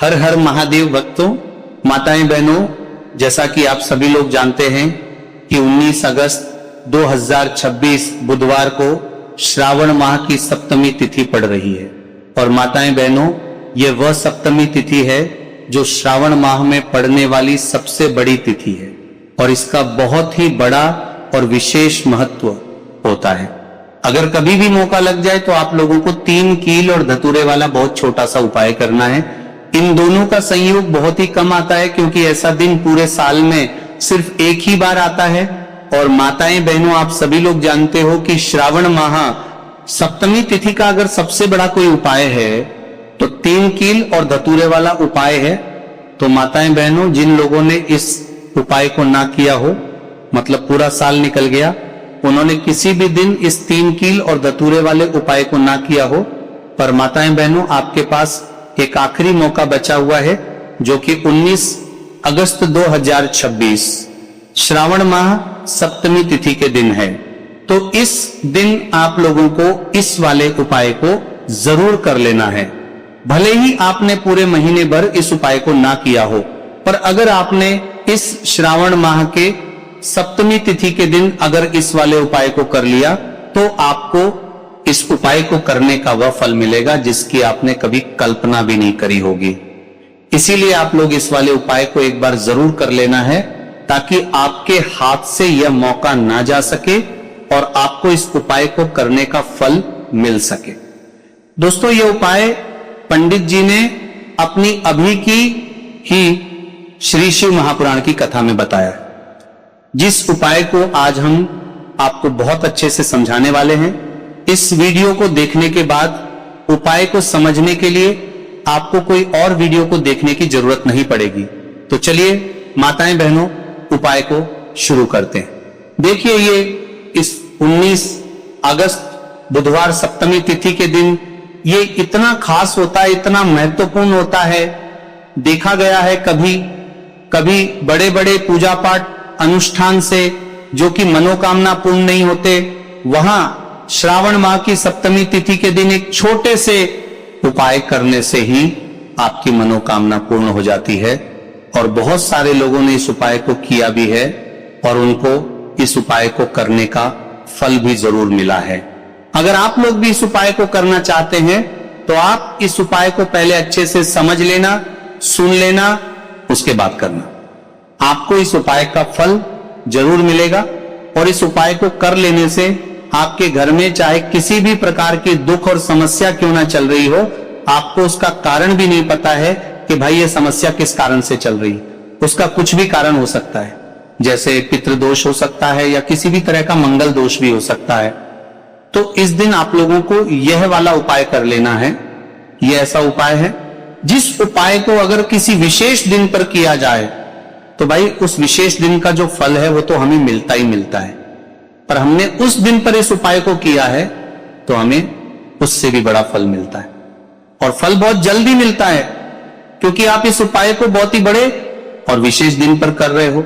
हर हर महादेव भक्तों, माताएं बहनों, जैसा कि आप सभी लोग जानते हैं कि 19 अगस्त 2026 बुधवार को श्रावण माह की सप्तमी तिथि पड़ रही है। और माताएं बहनों, यह वह सप्तमी तिथि है जो श्रावण माह में पड़ने वाली सबसे बड़ी तिथि है और इसका बहुत ही बड़ा और विशेष महत्व होता है। अगर कभी भी मौका लग जाए तो आप लोगों को 3 कील और धतूरे वाला बहुत छोटा सा उपाय करना है। इन दोनों का संयोग बहुत ही कम आता है क्योंकि ऐसा दिन पूरे साल में सिर्फ एक ही बार आता है। और माताएं बहनों, आप सभी लोग जानते हो कि श्रावण माह सप्तमी तिथि का अगर सबसे बड़ा कोई उपाय है तो 3 कील और धतूरे वाला उपाय है। तो माताएं बहनों, जिन लोगों ने इस उपाय को ना किया हो, मतलब पूरा साल निकल गया, उन्होंने किसी भी दिन इस 3 कील और धतूरे वाले उपाय को ना किया हो, पर माताएं बहनों आपके पास एक आखिरी मौका बचा हुआ है जो कि 19 अगस्त 2026 श्रावण माह सप्तमी तिथि के दिन है। तो इस दिन आप लोगों को इस वाले उपाय को जरूर कर लेना है। भले ही आपने पूरे महीने भर इस उपाय को ना किया हो, पर अगर आपने इस श्रावण माह के सप्तमी तिथि के दिन अगर इस वाले उपाय को कर लिया तो आपको इस उपाय को करने का वह फल मिलेगा जिसकी आपने कभी कल्पना भी नहीं करी होगी। इसीलिए आप लोग इस वाले उपाय को एक बार जरूर कर लेना है ताकि आपके हाथ से यह मौका ना जा सके और आपको इस उपाय को करने का फल मिल सके। दोस्तों, यह उपाय पंडित जी ने अपनी अभी की ही श्री शिव महापुराण की कथा में बताया। जिस उपाय को आज हम आपको बहुत अच्छे से समझाने वाले हैं, इस वीडियो को देखने के बाद उपाय को समझने के लिए आपको कोई और वीडियो को देखने की जरूरत नहीं पड़ेगी। तो चलिए माताएं बहनों, उपाय को शुरू करते हैं। देखिए, ये इस 19 अगस्त बुधवार सप्तमी तिथि के दिन ये इतना खास होता है, इतना महत्वपूर्ण होता है। देखा गया है कभी बड़े बड़े पूजा पाठ अनुष्ठान से जो कि मनोकामना पूर्ण नहीं होते, वहां श्रावण माह की सप्तमी तिथि के दिन एक छोटे से उपाय करने से ही आपकी मनोकामना पूर्ण हो जाती है। और बहुत सारे लोगों ने इस उपाय को किया भी है और उनको इस उपाय को करने का फल भी जरूर मिला है। अगर आप लोग भी इस उपाय को करना चाहते हैं तो आप इस उपाय को पहले अच्छे से समझ लेना, सुन लेना, उसके बाद करना। आपको इस उपाय का फल जरूर मिलेगा और इस उपाय को कर लेने से आपके घर में चाहे किसी भी प्रकार की दुख और समस्या क्यों ना चल रही हो, आपको उसका कारण भी नहीं पता है कि भाई ये समस्या किस कारण से चल रही, उसका कुछ भी कारण हो सकता है। जैसे पितृदोष हो सकता है या किसी भी तरह का मंगल दोष भी हो सकता है। तो इस दिन आप लोगों को यह वाला उपाय कर लेना है। यह ऐसा उपाय है जिस उपाय को अगर किसी विशेष दिन पर किया जाए तो भाई उस विशेष दिन का जो फल है वो तो हमें मिलता ही मिलता है, पर हमने उस दिन पर इस उपाय को किया है तो हमें उससे भी बड़ा फल मिलता है। और फल बहुत जल्दी मिलता है क्योंकि आप इस उपाय को बहुत ही बड़े और विशेष दिन पर कर रहे हो।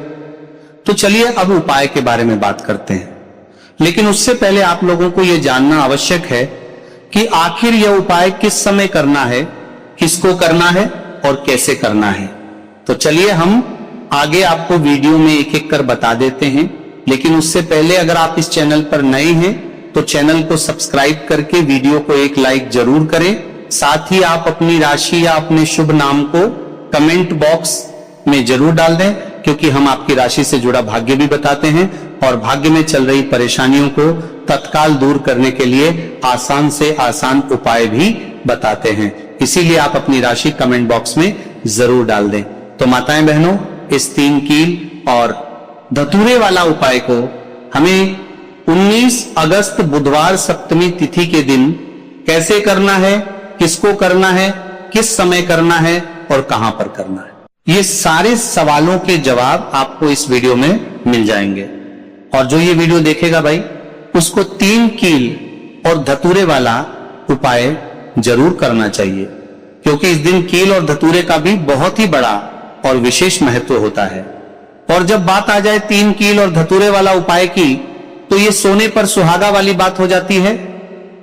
तो चलिए अब उपाय के बारे में बात करते हैं, लेकिन उससे पहले आप लोगों को यह जानना आवश्यक है कि आखिर यह उपाय किस समय करना है, किसको करना है और कैसे करना है। तो चलिए हम आगे आपको वीडियो में एक एक कर बता देते हैं, लेकिन उससे पहले अगर आप इस चैनल पर नए हैं तो चैनल को सब्सक्राइब करके वीडियो को एक लाइक जरूर करें। साथ ही आप अपनी राशि या अपने शुभ नाम को कमेंट बॉक्स में जरूर डाल दें, क्योंकि हम आपकी राशि से जुड़ा भाग्य भी बताते हैं और भाग्य में चल रही परेशानियों को तत्काल दूर करने के लिए आसान से आसान उपाय भी बताते हैं। इसीलिए आप अपनी राशि कमेंट बॉक्स में जरूर डाल दें। तो माताएं बहनों, इस 3 कील और धतूरे वाला उपाय को हमें 19 अगस्त बुधवार सप्तमी तिथि के दिन कैसे करना है, किसको करना है, किस समय करना है और कहां पर करना है, ये सारे सवालों के जवाब आपको इस वीडियो में मिल जाएंगे। और जो ये वीडियो देखेगा भाई, उसको 3 कील और धतूरे वाला उपाय जरूर करना चाहिए, क्योंकि इस दिन कील और धतूरे का भी बहुत ही बड़ा और विशेष महत्व होता है। और जब बात आ जाए 3 कील और धतूरे वाला उपाय की, तो ये सोने पर सुहागा वाली बात हो जाती है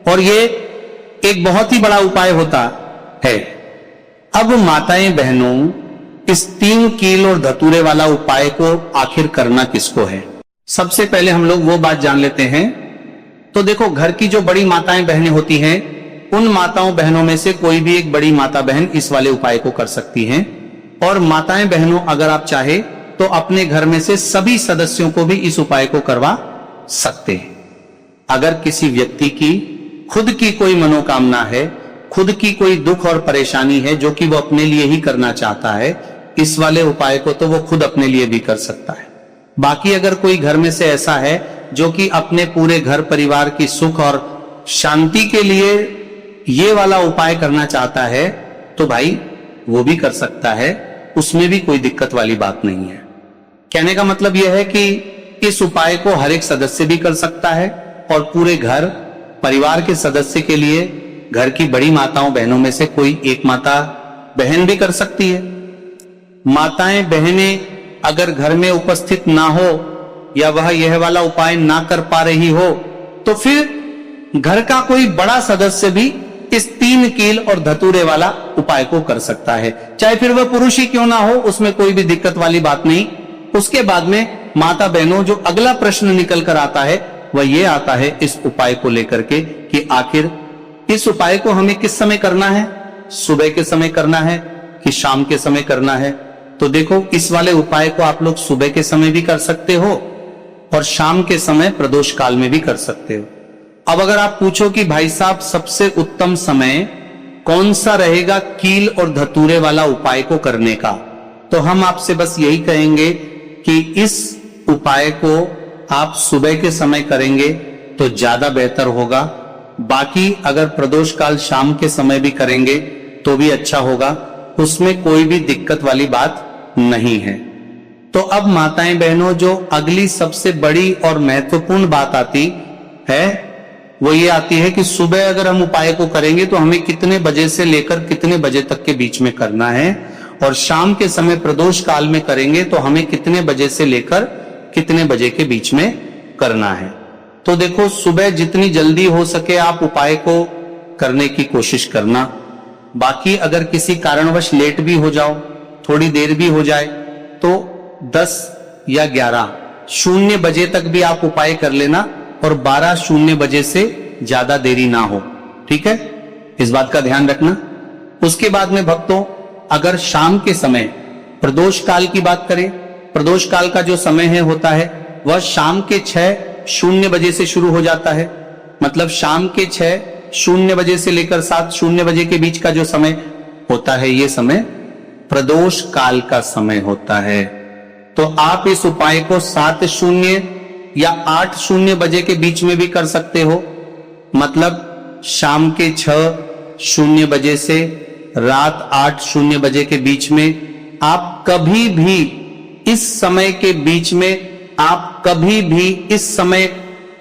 और ये एक बहुत ही बड़ा उपाय होता है। अब माताएं बहनों, इस 3 कील और धतूरे वाला उपाय को आखिर करना किसको है? सबसे पहले हम लोग वो बात जान लेते हैं। तो देखो, घर की जो बड़ी माताएं बहनें होती हैं, उन माताओं बहनों में से कोई भी एक बड़ी माता बहन इस वाले उपाय को कर सकती हैं। और माताएं बहनों, अगर आप चाहे तो अपने घर में से सभी सदस्यों को भी इस उपाय को करवा सकते हैं। अगर किसी व्यक्ति की खुद की कोई मनोकामना है, खुद की कोई दुख और परेशानी है जो कि वो अपने लिए ही करना चाहता है, इस वाले उपाय को तो वो खुद अपने लिए भी कर सकता है। बाकी अगर कोई घर में से ऐसा है जो कि अपने पूरे घर परिवार की सुख और शांति के लिए ये वाला उपाय करना चाहता है, तो भाई वो भी कर सकता है, उसमें भी कोई दिक्कत वाली बात नहीं है। कहने का मतलब यह है कि इस उपाय को हर एक सदस्य भी कर सकता है और पूरे घर परिवार के सदस्य के लिए घर की बड़ी माताओं बहनों में से कोई एक माता बहन भी कर सकती है। माताएं बहनें अगर घर में उपस्थित ना हो या वह यह वाला उपाय ना कर पा रही हो, तो फिर घर का कोई बड़ा सदस्य भी इस 3 कील और धतूरे वाला उपाय को कर सकता है, चाहे फिर वह पुरुष ही क्यों ना हो, उसमें कोई भी दिक्कत वाली बात नहीं। उसके बाद में माता बहनों, जो अगला प्रश्न निकल कर आता है वह यह आता है इस उपाय को लेकर के कि आखिर इस उपाय को हमें किस समय करना है? सुबह के समय करना है कि शाम के समय करना है? तो देखो, इस वाले उपाय को आप लोग सुबह के समय भी कर सकते हो और शाम के समय प्रदोष काल में भी कर सकते हो। अब अगर आप पूछो कि भाई साहब सबसे उत्तम समय कौन सा रहेगा कील और धतूरे वाला उपाय को करने का, तो हम आपसे बस यही कहेंगे कि इस उपाय को आप सुबह के समय करेंगे तो ज्यादा बेहतर होगा। बाकी अगर प्रदोष काल शाम के समय भी करेंगे तो भी अच्छा होगा, उसमें कोई भी दिक्कत वाली बात नहीं है। तो अब माताएं बहनों, जो अगली सबसे बड़ी और महत्वपूर्ण बात आती है वो ये आती है कि सुबह अगर हम उपाय को करेंगे तो हमें कितने बजे से लेकर कितने बजे तक के बीच में करना है, और शाम के समय प्रदोष काल में करेंगे तो हमें कितने बजे से लेकर कितने बजे के बीच में करना है। तो देखो, सुबह जितनी जल्दी हो सके आप उपाय को करने की कोशिश करना। बाकी अगर किसी कारणवश लेट भी हो जाओ, थोड़ी देर भी हो जाए, तो 10 या 11:00 बजे तक भी आप उपाय कर लेना और 12:00 बजे से ज्यादा देरी ना हो, ठीक है? इस बात का ध्यान रखना। उसके बाद में भक्तों, अगर शाम के समय प्रदोष काल की बात करें, प्रदोष काल का जो समय है होता है वह शाम के 6:00 बजे से शुरू हो जाता है। मतलब शाम के 6:00 बजे से लेकर 7:00 बजे के बीच का जो समय होता है, ये समय प्रदोष काल का समय होता है। तो आप इस उपाय को 7:00 या 8:00 बजे के बीच में भी कर सकते हो। मतलब शाम के 6:00 बजे से रात 8:00 बजे के बीच में आप कभी भी इस समय के बीच में आप कभी भी इस समय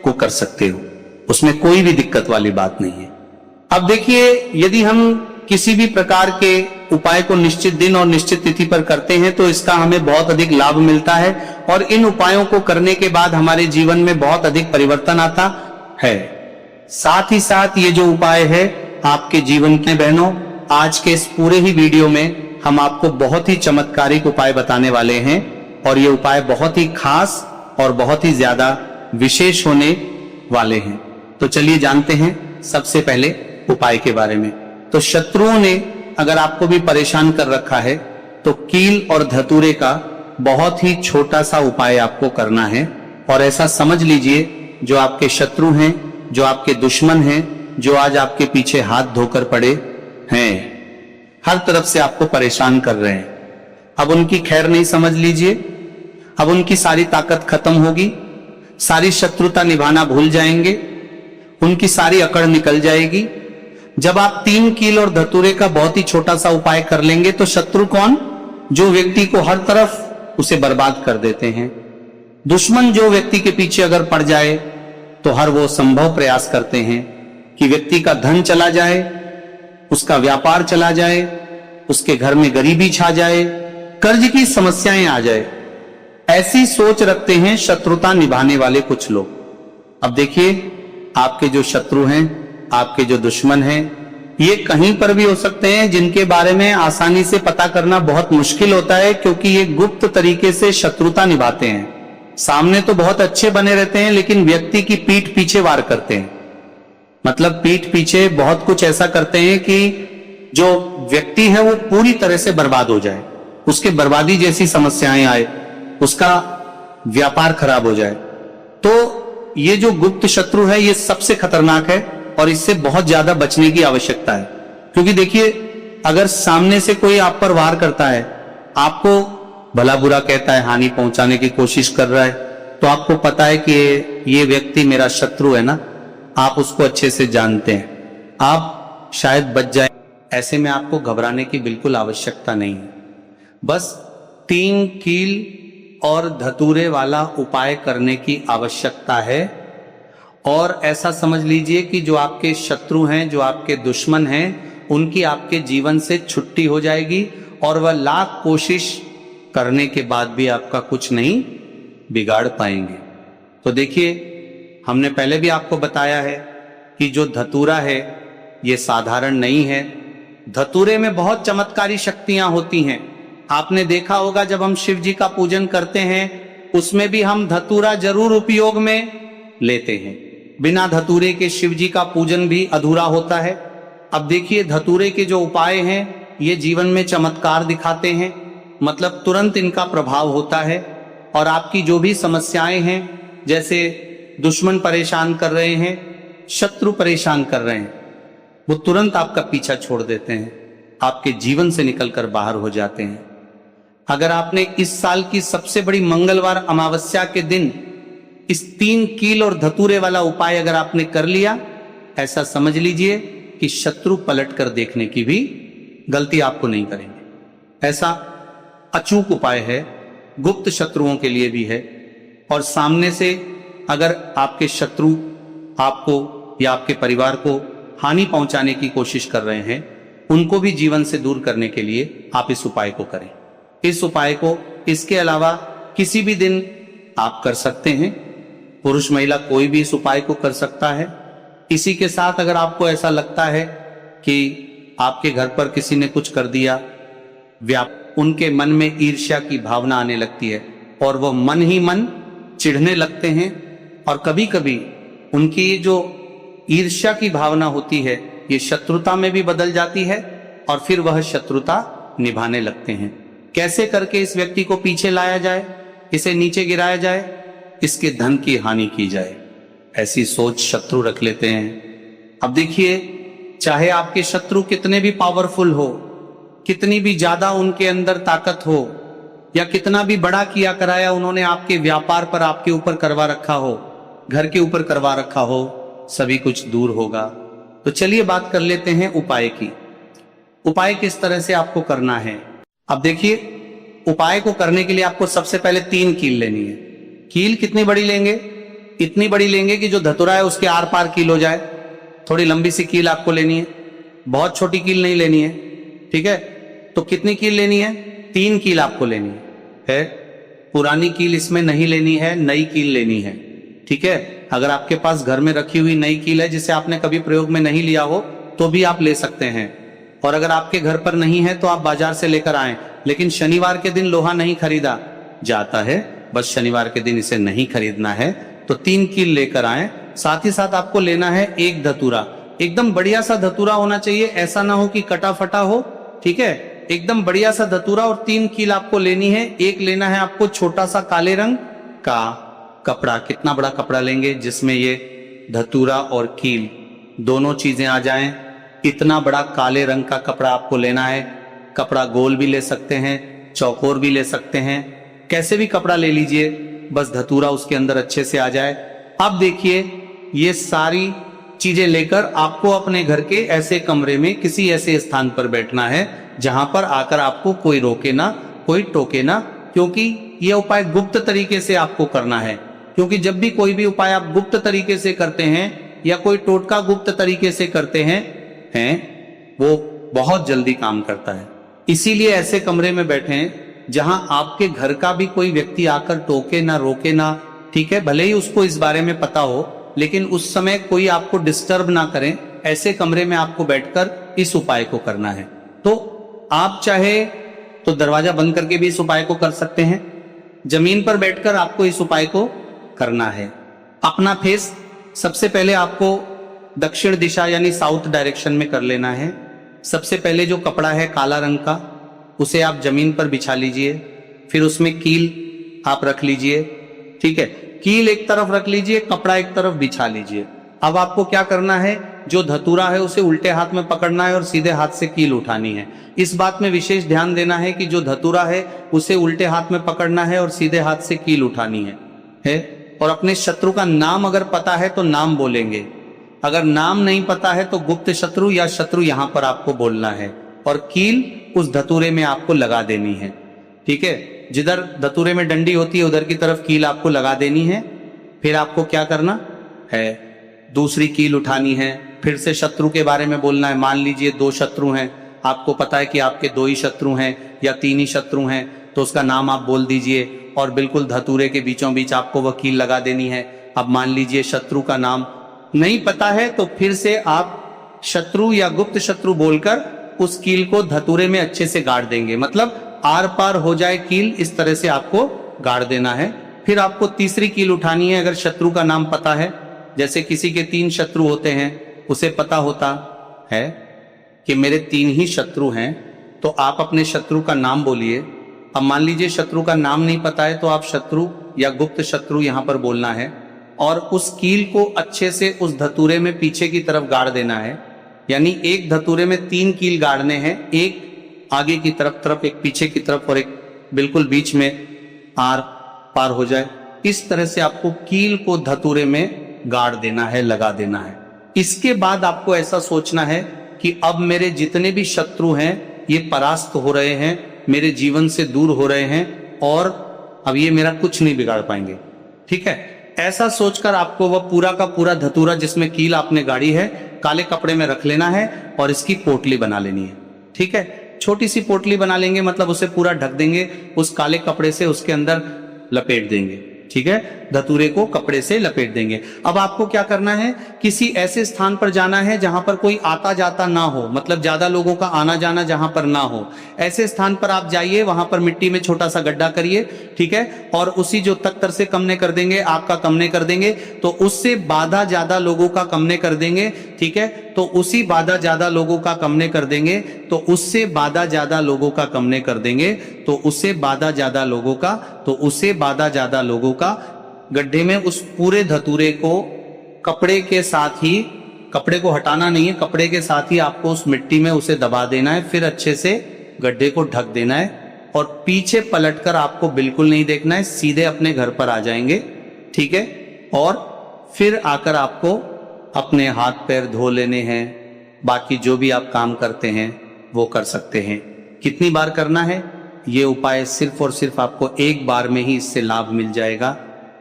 को कर सकते हो, उसमें कोई भी दिक्कत वाली बात नहीं है। अब देखिए, यदि हम किसी भी प्रकार के उपाय को निश्चित दिन और निश्चित तिथि पर करते हैं तो इसका हमें बहुत अधिक लाभ मिलता है और इन उपायों को करने के बाद हमारे जीवन में बहुत अधिक परिवर्तन आता है। साथ ही साथ ये जो उपाय है आपके जीवन के बहनों, आज के इस पूरे ही वीडियो में हम आपको बहुत ही चमत्कारिक उपाय बताने वाले हैं और ये उपाय बहुत ही खास और बहुत ही ज्यादा विशेष होने वाले हैं। तो चलिए जानते हैं सबसे पहले उपाय के बारे में। तो शत्रुओं ने अगर आपको भी परेशान कर रखा है तो कील और धतूरे का बहुत ही छोटा सा उपाय आपको करना है। और ऐसा समझ लीजिए, जो आपके शत्रु हैं, जो आपके दुश्मन हैं, जो आज आपके पीछे हाथ धोकर पड़े हैं, हर तरफ से आपको परेशान कर रहे हैं, अब उनकी खैर नहीं समझ लीजिए। अब उनकी सारी ताकत खत्म होगी, सारी शत्रुता निभाना भूल जाएंगे, उनकी सारी अकड़ निकल जाएगी। जब आप 3 कील और धतूरे का बहुत ही छोटा सा उपाय कर लेंगे तो शत्रु कौन? जो व्यक्ति को हर तरफ उसे बर्बाद कर देते हैं। दुश्मन जो व्यक्ति के पीछे अगर पड़ जाए तो हर वो संभव प्रयास करते हैं कि व्यक्ति का धन चला जाए, उसका व्यापार चला जाए, उसके घर में गरीबी छा जाए, कर्ज की समस्याएं आ जाए। ऐसी सोच रखते हैं शत्रुता निभाने वाले कुछ लोग। अब देखिए, आपके जो शत्रु हैं, आपके जो दुश्मन हैं, ये कहीं पर भी हो सकते हैं, जिनके बारे में आसानी से पता करना बहुत मुश्किल होता है, क्योंकि ये गुप्त तरीके से शत्रुता निभाते हैं। सामने तो बहुत अच्छे बने रहते हैं, लेकिन व्यक्ति की पीठ पीछे वार करते हैं। मतलब पीठ पीछे बहुत कुछ ऐसा करते हैं कि जो व्यक्ति है वो पूरी तरह से बर्बाद हो जाए, उसके बर्बादी जैसी समस्याएं आए, उसका व्यापार खराब हो जाए। तो ये जो गुप्त शत्रु है ये सबसे खतरनाक है और इससे बहुत ज्यादा बचने की आवश्यकता है। क्योंकि देखिए, अगर सामने से कोई आप पर वार करता है, आपको भला बुरा कहता है, हानि पहुंचाने की कोशिश कर रहा है, तो आपको पता है कि ये व्यक्ति मेरा शत्रु है ना, आप उसको अच्छे से जानते हैं, आप शायद बच जाए। ऐसे में आपको घबराने की बिल्कुल आवश्यकता नहीं है। बस 3 कील और धतूरे वाला उपाय करने की आवश्यकता है। और ऐसा समझ लीजिए कि जो आपके शत्रु हैं, जो आपके दुश्मन हैं, उनकी आपके जीवन से छुट्टी हो जाएगी और वह लाख कोशिश करने के बाद भी आपका कुछ नहीं बिगाड़ पाएंगे। तो देखिए, हमने पहले भी आपको बताया है कि जो धतूरा है ये साधारण नहीं है। धतूरे में बहुत चमत्कारी शक्तियां होती हैं। आपने देखा होगा, जब हम शिव जी का पूजन करते हैं उसमें भी हम धतूरा जरूर उपयोग में लेते हैं। बिना धतूरे के शिव जी का पूजन भी अधूरा होता है। अब देखिए, धतूरे के जो उपाय हैं ये जीवन में चमत्कार दिखाते हैं, मतलब तुरंत इनका प्रभाव होता है और आपकी जो भी समस्याएं हैं, जैसे दुश्मन परेशान कर रहे हैं, शत्रु परेशान कर रहे हैं, वो तुरंत आपका पीछा छोड़ देते हैं, आपके जीवन से निकलकर बाहर हो जाते हैं। अगर आपने इस साल की सबसे बड़ी मंगलवार अमावस्या के दिन इस 3 कील और धतूरे वाला उपाय अगर आपने कर लिया, ऐसा समझ लीजिए कि शत्रु पलट कर देखने की भी गलती आपको नहीं करेंगे। ऐसा अचूक उपाय है, गुप्त शत्रुओं के लिए भी है। और सामने से अगर आपके शत्रु आपको या आपके परिवार को हानि पहुंचाने की कोशिश कर रहे हैं, उनको भी जीवन से दूर करने के लिए आप इस उपाय को करें। इस उपाय को इसके अलावा किसी भी दिन आप कर सकते हैं। पुरुष महिला कोई भी इस उपाय को कर सकता है। इसी के साथ अगर आपको ऐसा लगता है कि आपके घर पर किसी ने कुछ कर दिया, उनके मन में ईर्ष्या की भावना आने लगती है और वो मन ही मन चिढ़ने लगते हैं, और कभी कभी उनकी ये जो ईर्ष्या की भावना होती है ये शत्रुता में भी बदल जाती है और फिर वह शत्रुता निभाने लगते हैं। कैसे करके इस व्यक्ति को पीछे लाया जाए, इसे नीचे गिराया जाए, इसके धन की हानि की जाए, ऐसी सोच शत्रु रख लेते हैं। अब देखिए, चाहे आपके शत्रु कितने भी पावरफुल हो, कितनी भी ज्यादा उनके अंदर ताकत हो, या कितना भी बड़ा किया कराया उन्होंने आपके व्यापार पर आपके ऊपर करवा रखा हो, घर के ऊपर करवा रखा हो, सभी कुछ दूर होगा। तो चलिए बात कर लेते हैं उपाय की। उपाय किस तरह से आपको करना है। अब देखिए, उपाय को करने के लिए आपको सबसे पहले 3 कील लेनी है। कील कितनी बड़ी लेंगे? इतनी बड़ी लेंगे कि जो धतुरा है उसके आर पार कील हो जाए। थोड़ी लंबी सी कील आपको लेनी है, बहुत छोटी कील नहीं लेनी है, ठीक है। तो कितनी कील लेनी है? 3 कील आपको लेनी है। पुरानी कील इसमें नहीं लेनी है, नई कील लेनी है, ठीक है। अगर आपके पास घर में रखी हुई नई कील है जिसे आपने कभी प्रयोग में नहीं लिया हो तो भी आप ले सकते हैं। और अगर आपके घर पर नहीं है तो आप बाजार से लेकर आएं। लेकिन शनिवार के दिन लोहा नहीं खरीदा जाता है, बस शनिवार के दिन इसे नहीं खरीदना है। तो 3 कील लेकर आएं। साथ ही साथ आपको लेना है 1 धतूरा। एकदम बढ़िया सा धतूरा होना चाहिए, ऐसा ना हो कि कटा फटा हो, ठीक है। एकदम बढ़िया सा धतूरा और 3 कील आपको लेनी है। एक लेना है आपको छोटा सा काले रंग का कपड़ा। कितना बड़ा कपड़ा लेंगे जिसमें ये धतूरा और कील दोनों चीजें आ जाएं, इतना बड़ा काले रंग का कपड़ा आपको लेना है। कपड़ा गोल भी ले सकते हैं, चौकोर भी ले सकते हैं, कैसे भी कपड़ा ले लीजिए, बस धतूरा उसके अंदर अच्छे से आ जाए। अब देखिए, ये सारी चीजें लेकर आपको अपने घर के ऐसे कमरे में किसी ऐसे स्थान पर बैठना है जहां पर आकर आपको कोई रोके ना, कोई टोके ना, क्योंकि यह उपाय गुप्त तरीके से आपको करना है। क्योंकि जब भी कोई भी उपाय आप गुप्त तरीके से करते हैं या कोई टोटका गुप्त तरीके से करते हैं वो बहुत जल्दी काम करता है। इसीलिए ऐसे कमरे में बैठे हैं जहां आपके घर का भी कोई व्यक्ति आकर टोके ना, रोके ना, ठीक है। भले ही उसको इस बारे में पता हो, लेकिन उस समय कोई आपको डिस्टर्ब ना करें। ऐसे कमरे में आपको बैठकर इस उपाय को करना है। तो आप चाहे तो दरवाजा बंद करके भी इस उपाय को कर सकते हैं, जमीन पर बैठकर आपको इस उपाय को करना है। अपना फेस सबसे पहले आपको दक्षिण दिशा यानी साउथ डायरेक्शन में कर लेना है। सबसे पहले जो कपड़ा है काला रंग का, उसे आप जमीन पर बिछा लीजिए, फिर उसमें कील आप रख लीजिए, ठीक है। कील एक तरफ रख लीजिए, कपड़ा एक तरफ बिछा लीजिए। अब आपको क्या करना है, जो धतूरा है उसे उल्टे हाथ में पकड़ना है और सीधे हाथ से कील उठानी है। इस बात में विशेष ध्यान देना है कि जो धतूरा है उसे उल्टे हाथ में पकड़ना है और सीधे हाथ से कील उठानी है। और अपने शत्रु का नाम अगर पता है तो नाम बोलेंगे, अगर नाम नहीं पता है तो गुप्त शत्रु या शत्रु यहां पर आपको बोलना है, और कील उस धतूरे में आपको लगा देनी है, ठीक है। जिधर धतूरे में डंडी होती है उधर की तरफ कील आपको लगा देनी है। फिर आपको क्या करना है, दूसरी कील उठानी है, फिर से शत्रु के बारे में बोलना है। मान लीजिए 2 शत्रु हैं, आपको पता है कि आपके 2 ही शत्रु हैं या 3 ही शत्रु हैं, तो उसका नाम आप बोल दीजिए और बिल्कुल धतूरे के बीचों बीच आपको वह कील लगा देनी है। अब मान लीजिए शत्रु का नाम नहीं पता है तो फिर से आप शत्रु या गुप्त शत्रु बोलकर उस कील को धतूरे में अच्छे से गाड़ देंगे, मतलब आर पार हो जाए कील, इस तरह से आपको गाड़ देना है। फिर आपको तीसरी कील उठानी है। अगर शत्रु का नाम पता है, जैसे किसी के 3 शत्रु होते हैं, उसे पता होता है कि मेरे 3 ही शत्रु हैं, तो आप अपने शत्रु का नाम बोलिए। अब मान लीजिए शत्रु का नाम नहीं पता है तो आप शत्रु या गुप्त शत्रु यहां पर बोलना है और उस कील को अच्छे से उस धतूरे में पीछे की तरफ गाड़ देना है। यानी एक धतूरे में 3 कील गाड़ने हैं, एक आगे की तरफ, एक पीछे की तरफ और एक बिल्कुल बीच में आर पार हो जाए। इस तरह से आपको कील को धतूरे में गाड़ देना है, लगा देना है। इसके बाद आपको ऐसा सोचना है कि अब मेरे जितने भी शत्रु हैं ये परास्त हो रहे हैं, मेरे जीवन से दूर हो रहे हैं और अब ये मेरा कुछ नहीं बिगाड़ पाएंगे, ठीक है। ऐसा सोचकर आपको वह पूरा का पूरा धतूरा जिसमें कील आपने गाड़ी है काले कपड़े में रख लेना है और इसकी पोटली बना लेनी है, ठीक है। छोटी सी पोटली बना लेंगे, मतलब उसे पूरा ढक देंगे, उस काले कपड़े से उसके अंदर लपेट देंगे, ठीक है। धतूरे को कपड़े से लपेट देंगे। अब आपको क्या करना है, किसी ऐसे स्थान पर जाना है जहां पर कोई आता जाता ना हो, मतलब ज्यादा लोगों का आना जाना जहां पर ना हो, ऐसे स्थान पर आप जाइए। वहां पर मिट्टी में छोटा सा गड्ढा करिए, ठीक है। और उसी जो तख्तर से कमने कर देंगे, आपका कमने कर देंगे, तो उससे बाधा ज्यादा लोगों का कमने कर देंगे, ठीक है। तो उसी बाधा ज्यादा लोगों का कमने कर देंगे, तो उससे बाधा ज्यादा लोगों का कमने कर देंगे, तो उससे बाधा ज्यादा लोगों का, तो उससे बाधा ज्यादा लोगों का गड्ढे में उस पूरे धतूरे को कपड़े के साथ ही, कपड़े को हटाना नहीं है, कपड़े के साथ ही आपको उस मिट्टी में उसे दबा देना है। फिर अच्छे से गड्ढे को ढक देना है और पीछे पलटकर आपको बिल्कुल नहीं देखना है, सीधे अपने घर पर आ जाएंगे, ठीक है। और फिर आकर आपको अपने हाथ पैर धो लेने हैं, बाकी जो भी आप काम करते हैं वो कर सकते हैं। कितनी बार करना है ये उपाय, सिर्फ और सिर्फ आपको एक बार में ही इससे लाभ मिल जाएगा।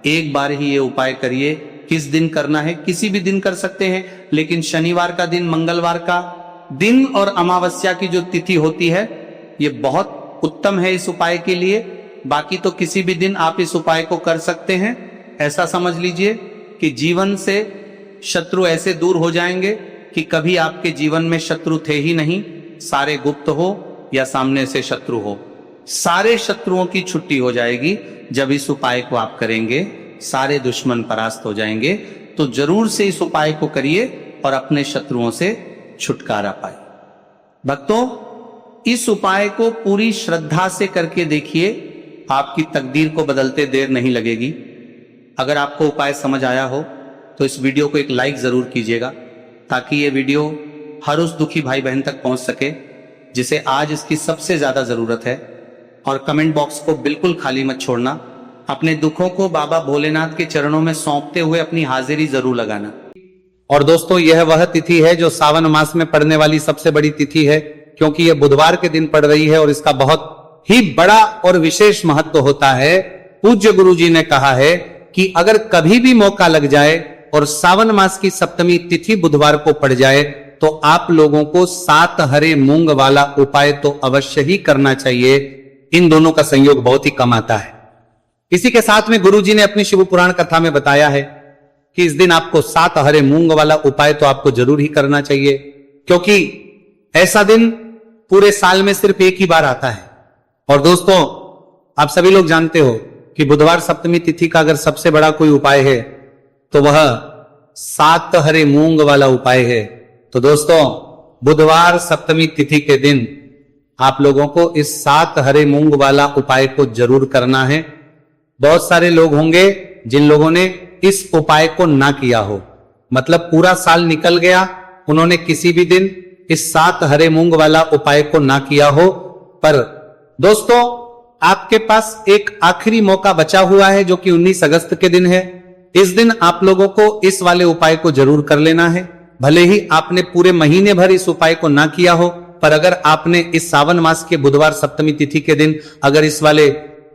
एक बार ही ये उपाय करिए। किस दिन करना है, किसी भी दिन कर सकते हैं, लेकिन शनिवार का दिन, मंगलवार का दिन और अमावस्या की जो तिथि होती है ये बहुत उत्तम है इस उपाय के लिए। बाकी तो किसी भी दिन आप इस उपाय को कर सकते हैं। ऐसा समझ लीजिए कि जीवन से शत्रु ऐसे दूर हो जाएंगे कि कभी आपके जीवन में शत्रु थे ही नहीं, सारे गुप्त हो या सामने से शत्रु हो, सारे शत्रुओं की छुट्टी हो जाएगी। जब इस उपाय को आप करेंगे सारे दुश्मन परास्त हो जाएंगे। तो जरूर से इस उपाय को करिए और अपने शत्रुओं से छुटकारा पाए। भक्तों, इस उपाय को पूरी श्रद्धा से करके देखिए, आपकी तकदीर को बदलते देर नहीं लगेगी। अगर आपको उपाय समझ आया हो तो इस वीडियो को एक लाइक जरूर कीजिएगा, ताकि ये वीडियो हर उस दुखी भाई बहन तक पहुंच सके जिसे आज इसकी सबसे ज्यादा जरूरत है। और कमेंट बॉक्स को बिल्कुल खाली मत छोड़ना। अपने दुखों को बाबा भोलेनाथ के चरणों में सौंपते हुए अपनी हाजिरी जरूर लगाना। और दोस्तों, यह वह तिथि है जो सावन मास में पड़ने वाली सबसे बड़ी तिथि है, क्योंकि यह बुधवार के दिन पड़ रही है और इसका बहुत ही बड़ा और विशेष महत्व होता है। पूज्य गुरु जी ने कहा है कि अगर कभी भी मौका लग जाए और सावन मास की सप्तमी तिथि बुधवार को पड़ जाए तो आप लोगों को 7 हरे मूंग वाला उपाय तो अवश्य ही करना चाहिए। इन दोनों का संयोग बहुत ही कम आता है। इसी के साथ में गुरुजी ने अपनी शिव पुराण कथा में बताया है कि इस दिन आपको 7 हरे मूंग वाला उपाय तो आपको जरूर ही करना चाहिए, क्योंकि ऐसा दिन पूरे साल में सिर्फ एक ही बार आता है। और दोस्तों, आप सभी लोग जानते हो कि बुधवार सप्तमी तिथि का अगर सबसे बड़ा कोई उपाय है तो वह 7 हरे मूंग वाला उपाय है। तो दोस्तों, बुधवार सप्तमी तिथि के दिन आप लोगों को इस 7 हरे मूंग वाला उपाय को जरूर करना है। बहुत सारे लोग होंगे जिन लोगों ने इस उपाय को ना किया हो, मतलब पूरा साल निकल गया, उन्होंने किसी भी दिन इस 7 हरे मूंग वाला उपाय को ना किया हो। पर दोस्तों, आपके पास एक आखिरी मौका बचा हुआ है जो कि 19 अगस्त के दिन है। इस दिन आप लोगों को इस वाले उपाय को जरूर कर लेना है। भले ही आपने पूरे महीने भर इस उपाय को ना किया हो, पर अगर आपने इस सावन मास के बुधवार सप्तमी तिथि के दिन अगर इस वाले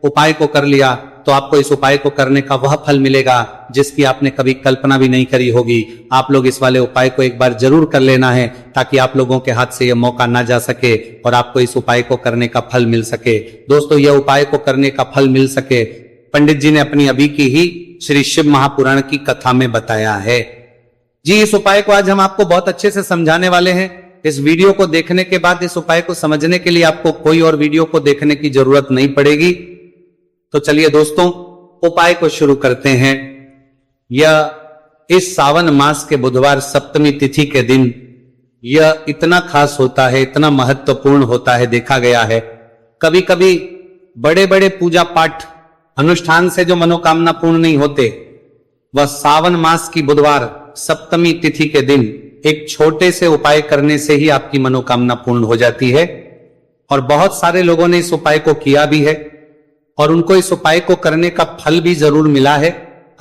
उपाय को कर लिया तो आपको इस उपाय को करने का वह फल मिलेगा जिसकी आपने कभी कल्पना भी नहीं करी होगी। आप लोग इस वाले उपाय को एक बार जरूर कर लेना है ताकि आप लोगों के हाथ से यह मौका ना जा सके और आपको इस उपाय को करने का फल मिल सके। दोस्तों, यह उपाय को करने का फल मिल सके, पंडित जी ने अपनी अभी की ही श्री शिव महापुराण की कथा में बताया है। जी, इस उपाय को आज हम आपको बहुत अच्छे से समझाने वाले हैं। इस वीडियो को देखने के बाद इस उपाय को समझने के लिए आपको कोई और वीडियो को देखने की जरूरत नहीं पड़ेगी। तो चलिए दोस्तों, उपाय को शुरू करते हैं। यह इस सावन मास के बुधवार सप्तमी तिथि के दिन यह इतना खास होता है, इतना महत्वपूर्ण होता है, देखा गया है कभी कभी बड़े बड़े पूजा पाठ अनुष्ठान से जो मनोकामना पूर्ण नहीं होते, वह सावन मास की बुधवार सप्तमी तिथि के दिन एक छोटे से उपाय करने से ही आपकी मनोकामना पूर्ण हो जाती है। और बहुत सारे लोगों ने इस उपाय को किया भी है और उनको इस उपाय को करने का फल भी जरूर मिला है।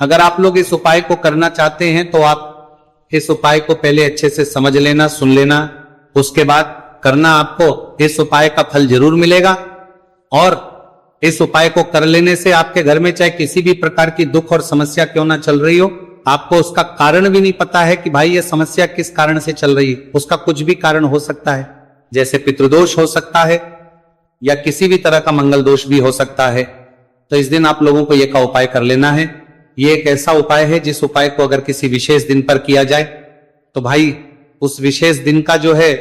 अगर आप लोग इस उपाय को करना चाहते हैं तो आप इस उपाय को पहले अच्छे से समझ लेना, सुन लेना, उसके बाद करना। आपको इस उपाय का फल जरूर मिलेगा और इस उपाय को कर लेने से आपके घर में चाहे किसी भी प्रकार की दुख और समस्या क्यों ना चल रही हो, आपको उसका कारण भी नहीं पता है कि भाई ये समस्या किस कारण से चल रही है, उसका कुछ भी कारण हो सकता है, जैसे पितृदोष हो सकता है या किसी भी तरह का मंगल दोष भी हो सकता है। तो इस दिन आप लोगों को यह का उपाय कर लेना है। ये एक ऐसा उपाय है जिस उपाय को अगर किसी विशेष दिन पर किया जाए तो भाई उस विशेष दिन का जो है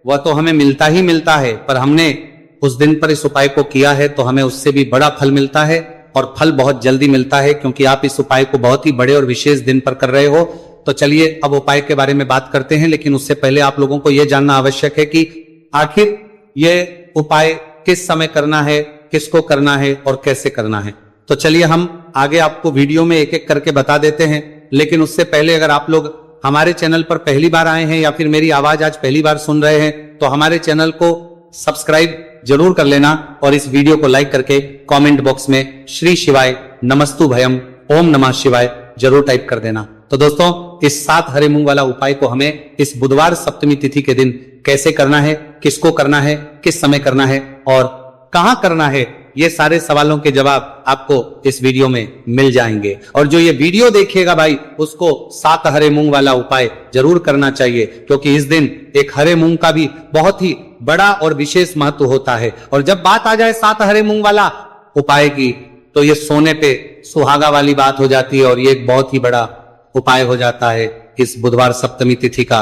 वह तो हमें मिलता ही मिलता है, पर हमने उस दिन पर इस उपाय को किया है तो हमें उससे भी बड़ा फल मिलता है और फल बहुत जल्दी मिलता है, क्योंकि आप इस उपाय को बहुत ही बड़े और विशेष दिन पर कर रहे हो। तो चलिए अब उपाय के बारे में बात करते हैं, लेकिन उससे पहले आप लोगों को यह जानना आवश्यक है कि आखिर यह उपाय किस समय करना है, किसको करना है और कैसे करना है। तो चलिए हम आगे आपको वीडियो में एक एक करके बता देते हैं। लेकिन उससे पहले अगर आप लोग हमारे चैनल पर पहली बार आए हैं या फिर मेरी आवाज आज पहली बार सुन रहे हैं तो हमारे चैनल को सब्सक्राइब जरूर कर लेना और इस वीडियो को लाइक करके कमेंट बॉक्स में श्री शिवाय नमस्तु भयम ओम नमः शिवाय जरूर टाइप कर देना। तो दोस्तों, इस 7 हरे मूंग वाला उपाय को हमें इस बुधवार सप्तमी तिथि के दिन कैसे करना है, किसको करना है, किस समय करना है और कहां करना है, ये सारे सवालों के जवाब आपको इस वीडियो में मिल जाएंगे। और जो ये वीडियो देखेगा भाई, उसको 7 हरे मूंग वाला उपाय जरूर करना चाहिए, क्योंकि इस दिन एक हरे मूंग का भी बहुत ही बड़ा और विशेष महत्व होता है। और जब बात आ जाए 7 हरे मूंग वाला उपाय की, तो ये सोने पे सुहागा वाली बात हो जाती है और ये एक बहुत ही बड़ा उपाय हो जाता है इस बुधवार सप्तमी तिथि का।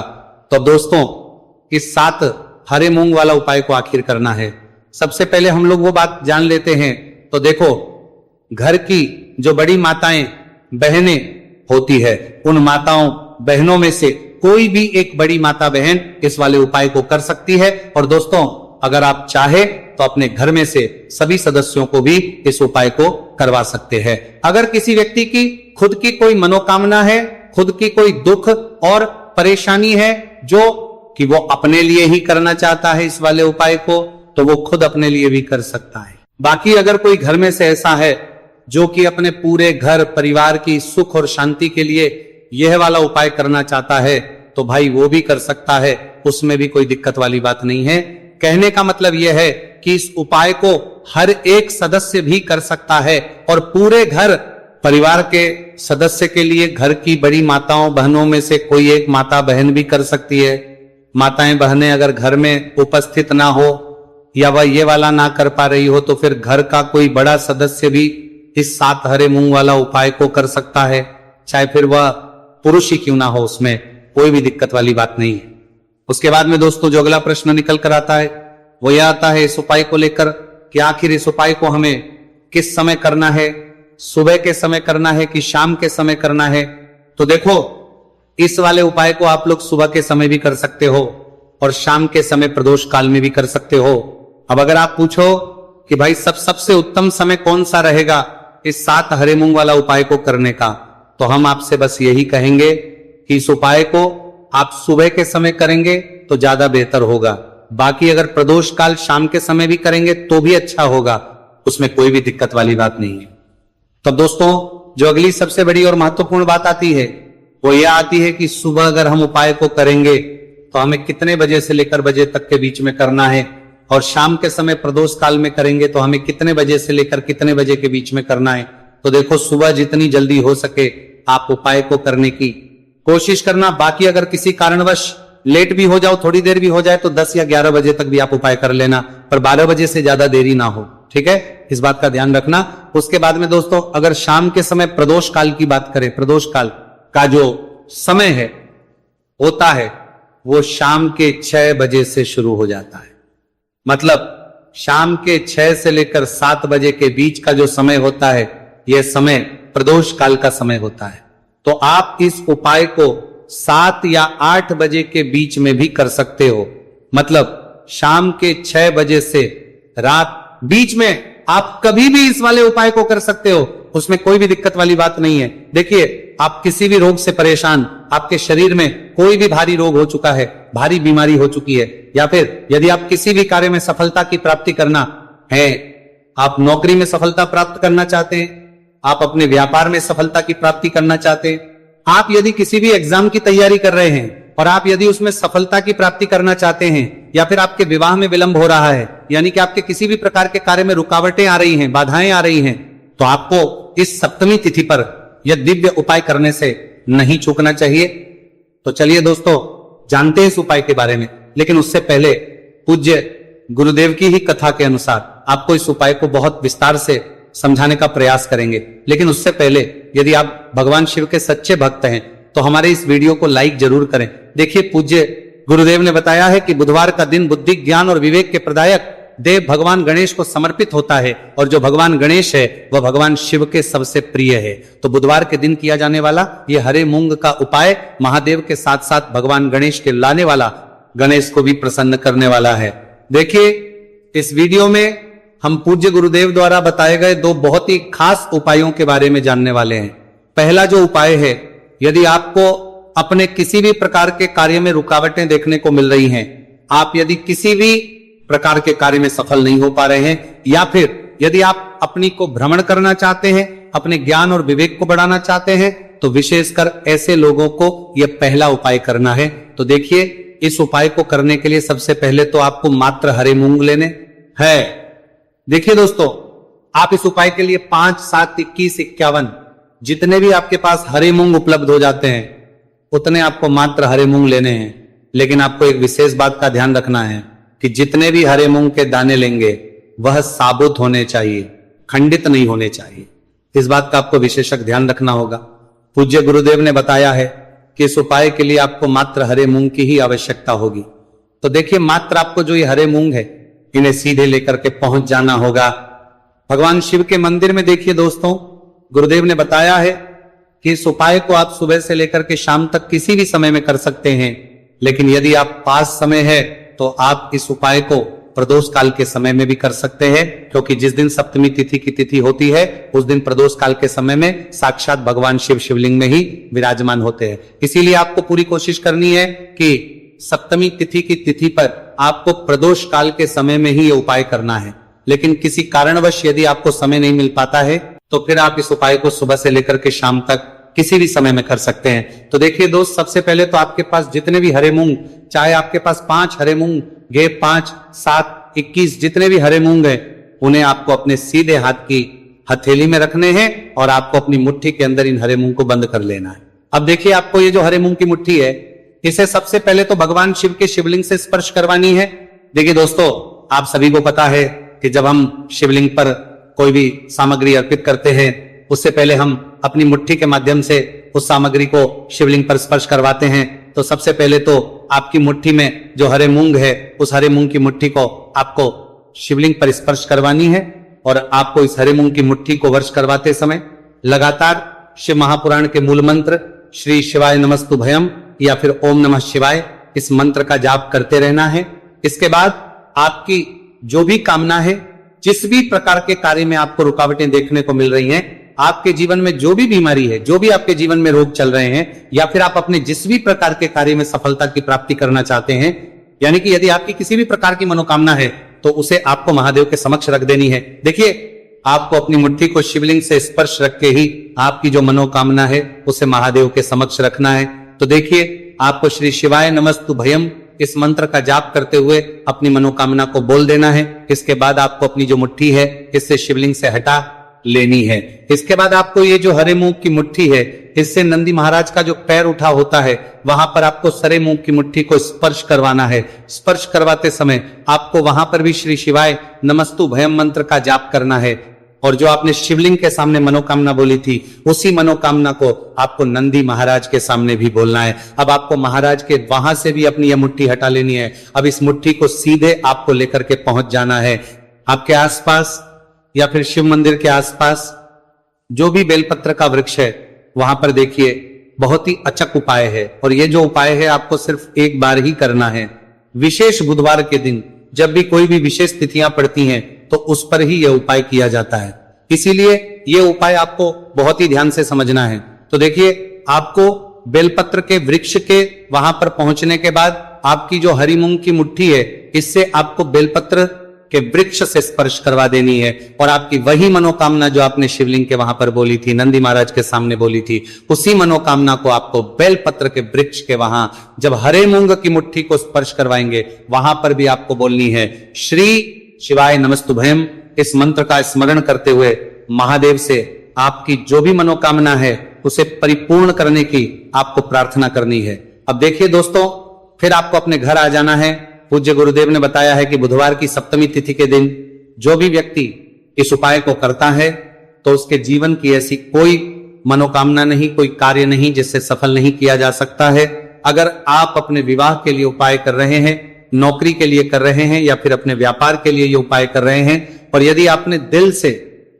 तो दोस्तों, इस 7 हरे मूंग वाला उपाय को आखिर करना है। सबसे पहले हम लोग वो बात जान लेते हैं। तो देखो, घर की जो बड़ी माताएं बहनें होती है, उन माताओं बहनों में से कोई भी एक बड़ी माता बहन इस वाले उपाय को कर सकती है। और दोस्तों, अगर आप चाहे तो अपने घर में से सभी सदस्यों को भी इस उपाय को करवा सकते हैं। अगर किसी व्यक्ति की खुद की कोई मनोकामना है, खुद की कोई दुख और परेशानी है जो कि वो अपने लिए ही करना चाहता है इस वाले उपाय को, तो वो खुद अपने लिए भी कर सकता है। बाकी अगर कोई घर में से ऐसा है जो कि अपने पूरे घर परिवार की सुख और शांति के लिए यह वाला उपाय करना चाहता है, तो भाई वो भी कर सकता है, उसमें भी कोई दिक्कत वाली बात नहीं है। कहने का मतलब यह है कि इस उपाय को हर एक सदस्य भी कर सकता है और पूरे घर परिवार के सदस्य के लिए घर की बड़ी माताओं बहनों में से कोई एक माता बहन भी कर सकती है। माताएं बहनें अगर घर में उपस्थित ना हो या वह ये वाला ना कर पा रही हो, तो फिर घर का कोई बड़ा सदस्य भी इस 7 हरे मूंग वाला उपाय को कर सकता है, चाहे फिर वह पुरुष ही क्यों ना हो, उसमें कोई भी दिक्कत वाली बात नहीं है। उसके बाद में दोस्तों जो अगला प्रश्न निकल कर आता है वो यह आता है इस उपाय को लेकर कि आखिर इस उपाय को हमें किस समय करना है, सुबह के समय करना है कि शाम के समय करना है। तो देखो, इस वाले उपाय को आप लोग सुबह के समय भी कर सकते हो और शाम के समय प्रदोष काल में भी कर सकते हो। अब अगर आप पूछो कि भाई सबसे उत्तम समय कौन सा रहेगा इस 7 हरे मूंग वाला उपाय को करने का, तो हम आपसे बस यही कहेंगे कि इस उपाय को आप सुबह के समय करेंगे तो ज्यादा बेहतर होगा। बाकी अगर प्रदोष काल शाम के समय भी करेंगे तो भी अच्छा होगा, उसमें कोई भी दिक्कत वाली बात नहीं है। तो दोस्तों जो अगली सबसे बड़ी और महत्वपूर्ण बात आती है वो यह आती है कि सुबह अगर हम उपाय को करेंगे तो हमें कितने बजे से लेकर बजे तक के बीच में करना है, और शाम के समय प्रदोष काल में करेंगे तो हमें कितने बजे से लेकर कितने बजे के बीच में करना है। तो देखो, सुबह जितनी जल्दी हो सके आप उपाय को करने की कोशिश करना। बाकी अगर किसी कारणवश लेट भी हो जाओ, थोड़ी देर भी हो जाए, तो 10 या 11 बजे तक भी आप उपाय कर लेना, पर 12 बजे से ज्यादा देरी ना हो। ठीक है, इस बात का ध्यान रखना। उसके बाद में दोस्तों अगर शाम के समय प्रदोष काल की बात करें, प्रदोष काल का जो समय है होता है वो शाम के 6 बजे से शुरू हो जाता है। मतलब शाम के 6 से लेकर 7 बजे के बीच का जो समय होता है यह समय प्रदोष काल का समय होता है। तो आप इस उपाय को 7 या 8 बजे के बीच में भी कर सकते हो। मतलब शाम के 6 बजे से रात बीच में आप कभी भी इस वाले उपाय को कर सकते हो, उसमें कोई भी दिक्कत वाली बात नहीं है। देखिए, आप किसी भी रोग से परेशान, आपके शरीर में कोई भी भारी रोग हो चुका है, भारी बीमारी हो चुकी है, या फिर यदि आप किसी भी कार्य में सफलता की प्राप्ति करना है, आप नौकरी में सफलता प्राप्त करना चाहते हैं, आप अपने व्यापार में सफलता की प्राप्ति करना चाहते हैं, आप यदि किसी भी एग्जाम की तैयारी कर रहे हैं और आप यदि उसमें सफलता की प्राप्ति करना चाहते हैं, या फिर आपके विवाह में विलंब हो रहा है, यानी कि आपके किसी भी प्रकार के कार्य में रुकावटें आ रही हैं, बाधाएं आ रही हैं, तो आपको इस सप्तमी तिथि पर यह दिव्य उपाय करने से नहीं चूकना चाहिए। तो चलिए दोस्तों जानते हैं इस उपाय के बारे में, लेकिन उससे पहले पूज्य गुरुदेव की ही कथा के अनुसार आपको इस उपाय को बहुत विस्तार से समझाने का प्रयास करेंगे। लेकिन उससे पहले यदि आप भगवान शिव के सच्चे भक्त हैं तो हमारे इस वीडियो को लाइक जरूर करें। देखिए, पूज्य गुरुदेव ने बताया है कि बुधवार का दिन बुद्धि, ज्ञान और विवेक के प्रदायक देव भगवान गणेश को समर्पित होता है, और जो भगवान गणेश है वह भगवान शिव के सबसे प्रिय है। तो बुधवार के दिन किया जाने वाला यह हरे मूंग का उपाय महादेव के साथ साथ भगवान गणेश के लाने वाला, गणेश को भी प्रसन्न करने वाला है। देखिए, इस वीडियो में हम पूज्य गुरुदेव द्वारा बताए गए 2 बहुत ही खास उपायों के बारे में जानने वाले हैं। पहला जो उपाय है, यदि आपको अपने किसी भी प्रकार के कार्य में रुकावटें देखने को मिल रही हैं, आप यदि किसी भी प्रकार के कार्य में सफल नहीं हो पा रहे हैं, या फिर यदि आप अपनी को भ्रमण करना चाहते हैं, अपने ज्ञान और विवेक को बढ़ाना चाहते हैं, तो विशेषकर ऐसे लोगों को यह पहला उपाय करना है। तो देखिए, इस उपाय को करने के लिए सबसे पहले तो आपको मात्र हरे मूंग लेने हैं। देखिए दोस्तों, आप इस उपाय के लिए 5, 7, 21, 51 जितने भी आपके पास हरे मूंग उपलब्ध हो जाते हैं उतने आपको मात्र हरे मूंग लेने हैं। लेकिन आपको एक विशेष बात का ध्यान रखना है कि जितने भी हरे मूंग के दाने लेंगे वह साबुत होने चाहिए, खंडित नहीं होने चाहिए। इस बात का आपको विशेषक ध्यान रखना होगा। पूज्य गुरुदेव ने बताया है कि इस उपाय के लिए आपको मात्र हरे मूंग की ही आवश्यकता होगी। तो देखिए, मात्र आपको जो ये हरे मूंग है इन्हें सीधे लेकर के पहुंच जाना होगा भगवान शिव के मंदिर में। देखिए दोस्तों, गुरुदेव ने बताया है कि इस उपाय को आप सुबह से लेकर के शाम तक किसी भी समय में कर सकते हैं, लेकिन यदि आप पास समय है तो आप इस उपाय को प्रदोष काल के समय में भी कर सकते हैं, क्योंकि जिस दिन सप्तमी तिथि की तिथि होती है उस दिन प्रदोष काल के समय में साक्षात भगवान शिव शिवलिंग में ही विराजमान होते हैं। इसीलिए आपको पूरी कोशिश करनी है कि सप्तमी तिथि की तिथि पर आपको प्रदोष काल के समय में ही ये उपाय करना है। लेकिन किसी कारणवश यदि आपको समय नहीं मिल पाता है तो फिर आप इस उपाय को सुबह से लेकर के शाम तक किसी भी समय में कर सकते हैं। तो देखिए दोस्त, सबसे पहले तो आपके पास जितने भी हरे मूंग, चाहे आपके पास 5 हरे मूंग, 5, 7, 21 जितने भी हरे मूंग हैं, उन्हें आपको अपने सीधे हाथ की हथेली में रखने हैं और आपको अपनी मुट्ठी के अंदर इन हरे मूंग को बंद कर लेना है। अब देखिए, आपको ये जो हरे मूंग की मुट्ठी है इसे सबसे पहले तो भगवान शिव के शिवलिंग से स्पर्श करवानी है। देखिए दोस्तों, आप सभी को पता है कि जब हम शिवलिंग पर कोई भी सामग्री अर्पित करते हैं उससे पहले हम अपनी मुट्ठी के माध्यम से उस सामग्री को शिवलिंग पर स्पर्श करवाते हैं। तो सबसे पहले तो आपकी मुट्ठी में जो हरे मूंग है, उस हरे मूंग की मुट्ठी को आपको शिवलिंग पर स्पर्श करवानी है और आपको इस हरे मूंग की मुट्ठी को वर्ष करवाते समय लगातार शिव महापुराण के मूल मंत्र श्री शिवाय नमस्तु भयम या फिर ओम नमः शिवाय इस मंत्र का जाप करते रहना है। इसके बाद आपकी जो भी कामना है, जिस भी प्रकार के कार्य में आपको रुकावटें देखने को मिल रही हैं, आपके जीवन में जो भी बीमारी है, जो भी आपके जीवन में रोग चल रहे हैं, या फिर आप अपने जिस भी प्रकार के कार्य में सफलता की प्राप्ति करना चाहते हैं, यानी कि यदि आपकी किसी भी प्रकार की मनोकामना है तो उसे आपको महादेव के समक्ष रख देनी है। देखिए, आपको अपनी मुट्ठी को शिवलिंग से स्पर्श रख के ही आपकी जो मनोकामना है उसे महादेव के समक्ष रखना है। तो देखिए, आपको श्री शिवाय नमस्तु भयम इस मंत्र का जाप करते हुए अपनी मनोकामना को बोल देना है। इसके बाद आपको अपनी जो मुट्ठी है इससे शिवलिंग से हटा लेनी है। इसके बाद आपको ये जो हरे मूंग की मुट्ठी है, इससे नंदी महाराज का जो पैर उठा होता है वहां पर आपको हरे मूंग की मुट्ठी को स्पर्श करवाना है। स्पर्श करवाते समय आपको वहां पर भी श्री शिवाय नमस्तु भयम मंत्र का जाप करना है और जो आपने शिवलिंग के सामने मनोकामना बोली थी उसी मनोकामना को आपको नंदी महाराज के सामने भी बोलना है। अब आपको महाराज के वहां से भी अपनी यह मुट्ठी हटा लेनी है। अब इस मुट्ठी को सीधे आपको लेकर के पहुंच जाना है। आपके आसपास या फिर शिव मंदिर के आसपास जो भी बेलपत्र का वृक्ष है वहां पर देखिए, बहुत ही अचक उपाय है और ये जो उपाय है आपको सिर्फ एक बार ही करना है। विशेष बुधवार के दिन जब भी कोई भी विशेष तिथियां पड़ती हैं तो उस पर ही यह उपाय किया जाता है, इसीलिए ये उपाय आपको बहुत ही ध्यान से समझना है। तो देखिए, आपको बेलपत्र के वृक्ष के वहां पर पहुंचने के बाद आपकी जो हरी मूंग की मुट्ठी है इससे आपको बेलपत्र के वृक्ष से स्पर्श करवा देनी है और आपकी वही मनोकामना जो आपने शिवलिंग के वहां पर बोली थी, नंदी महाराज के सामने बोली थी, उसी मनोकामना को आपको बेलपत्र के वृक्ष के वहां जब हरे मूंग की मुट्ठी को स्पर्श करवाएंगे वहां पर भी आपको बोलनी है श्री शिवाय नमस्तुभयम। इस मंत्र का स्मरण करते हुए महादेव से आपकी जो भी मनोकामना है उसे परिपूर्ण करने की आपको प्रार्थना करनी है। अब देखिए दोस्तों, फिर आपको अपने घर आ जाना है। पूज्य गुरुदेव ने बताया है कि बुधवार की सप्तमी तिथि के दिन जो भी व्यक्ति इस उपाय को करता है तो उसके जीवन की ऐसी कोई मनोकामना नहीं, कोई कार्य नहीं जिससे सफल नहीं किया जा सकता है। अगर आप अपने विवाह के लिए उपाय कर रहे हैं, नौकरी के लिए कर रहे हैं या फिर अपने व्यापार के लिए ये उपाय कर रहे हैं और यदि आपने दिल से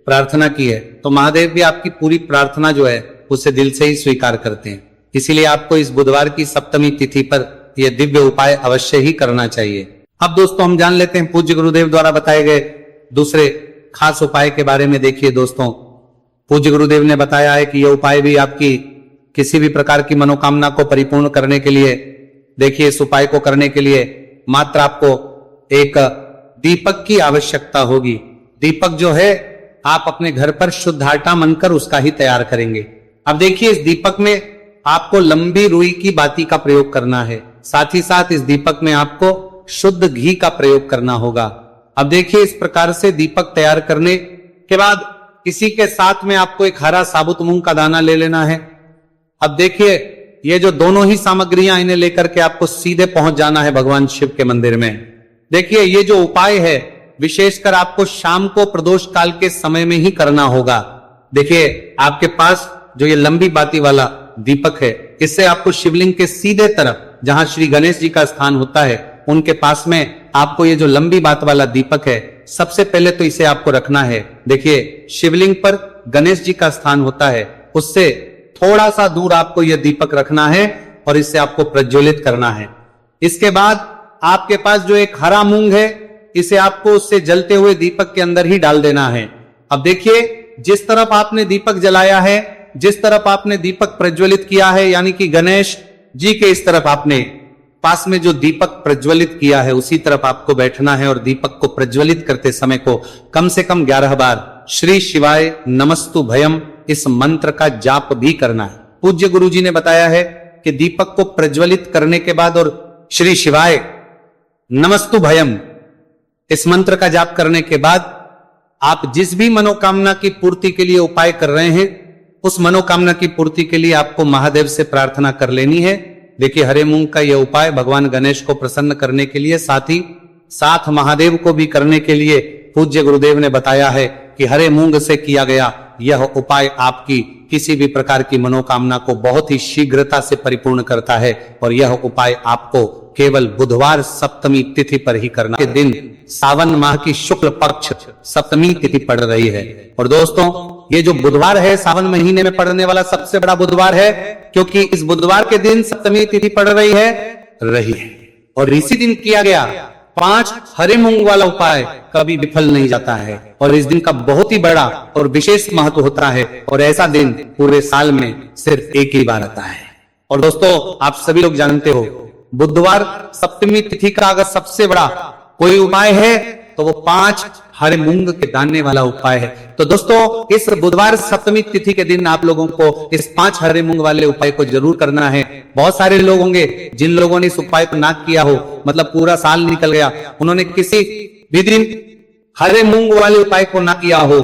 प्रार्थना की है तो महादेव भी आपकी पूरी प्रार्थना जो है उसे दिल से ही स्वीकार करते हैं। इसीलिए आपको इस बुधवार की सप्तमी तिथि पर यह दिव्य उपाय अवश्य ही करना चाहिए। अब दोस्तों, हम जान लेते हैं पूज्य गुरुदेव द्वारा बताए गए दूसरे खास उपाय के बारे में। देखिए दोस्तों, पूज्य गुरुदेव ने बताया है कि यह उपाय भी आपकी किसी भी प्रकार की मनोकामना को परिपूर्ण करने के लिए, देखिए इस उपाय को करने के लिए मात्र आपको एक दीपक की आवश्यकता होगी। दीपक जो है आप अपने घर पर शुद्ध आटा मनकर उसका ही तैयार करेंगे। अब देखिए, इस दीपक में आपको लंबी रुई की बाती का प्रयोग करना है, साथ ही साथ इस दीपक में आपको शुद्ध घी का प्रयोग करना होगा। अब देखिए, इस प्रकार से दीपक तैयार करने के बाद इसी के साथ में आपको एक हरा साबुत मूंग का दाना ले लेना है। अब देखिए, ये जो दोनों ही सामग्रियां इन्हें लेकर के आपको सीधे पहुंच जाना है भगवान शिव के मंदिर में। देखिए, ये जो उपाय है विशेषकर आपको शाम को प्रदोष काल के समय में ही करना होगा। देखिए, आपके पास जो ये लंबी बाती वाला दीपक है, इससे आपको शिवलिंग के सीधे तरफ जहां श्री गणेश जी का स्थान होता है उनके पास में आपको ये जो लंबी बात वाला दीपक है, सबसे पहले तो इसे आपको रखना है। देखिए, शिवलिंग पर गणेश जी का स्थान होता है, उससे थोड़ा सा दूर आपको यह दीपक रखना है और इससे आपको प्रज्वलित करना है। इसके बाद आपके पास जो एक हरा मूंग है, इसे आपको उससे जलते हुए दीपक के अंदर ही डाल देना है। अब देखिए, जिस तरफ आपने दीपक जलाया है, जिस तरफ आपने दीपक प्रज्वलित किया है, यानी कि गणेश जी के इस तरफ आपने पास में जो दीपक प्रज्वलित किया है उसी तरफ आपको बैठना है और दीपक को प्रज्वलित करते समय को कम से कम 11 बार श्री शिवाय नमस्तु भयम इस मंत्र का जाप भी करना है। पूज्य गुरु जी ने बताया है कि दीपक को प्रज्वलित करने के बाद और श्री शिवाय नमस्तु भयम इस मंत्र का जाप करने के बाद आप जिस भी मनोकामना की पूर्ति के लिए उपाय कर रहे हैं, उस मनोकामना की पूर्ति के लिए आपको महादेव से प्रार्थना कर लेनी है। देखिए, हरे मूंग का यह उपाय भगवान गणेश को प्रसन्न करने के लिए, साथ ही साथ महादेव को भी करने के लिए पूज्य गुरुदेव ने बताया है कि हरे मूंग से किया गया यह उपाय आपकी किसी भी प्रकार की मनोकामना को बहुत ही शीघ्रता से परिपूर्ण करता है। और यह उपाय आपको केवल बुधवार सप्तमी तिथि पर ही करना। के दिन सावन माह की शुक्ल पक्ष सप्तमी तिथि पड़ रही है। और दोस्तों, ये जो बुधवार है सावन महीने में पड़ने वाला सबसे बड़ा बुधवार है, क्योंकि इस बुधवार के दिन सप्तमी तिथि पड़ रही है। और इसी दिन किया गया 5 हरे मूंग वाला उपाय कभी विफल नहीं जाता है। और इस दिन का बहुत ही बड़ा और विशेष महत्व होता है। और ऐसा दिन पूरे साल में सिर्फ एक ही बार आता है। और दोस्तों, आप सभी लोग जानते हो, बुधवार सप्तमी तिथि का अगर सबसे बड़ा कोई उपाय है तो वो 5 हरे मूंग के दाने वाला उपाय है। तो दोस्तों, इस बुधवार सप्तमी तिथि के दिन आप लोगों को इस 5 हरे मूंग वाले उपाय को जरूर करना है। बहुत सारे लोग होंगे जिन लोगों ने इस उपाय को ना किया हो, मतलब पूरा साल निकल गया, उन्होंने किसी भी दिन हरे मूंग वाले उपाय को ना किया हो।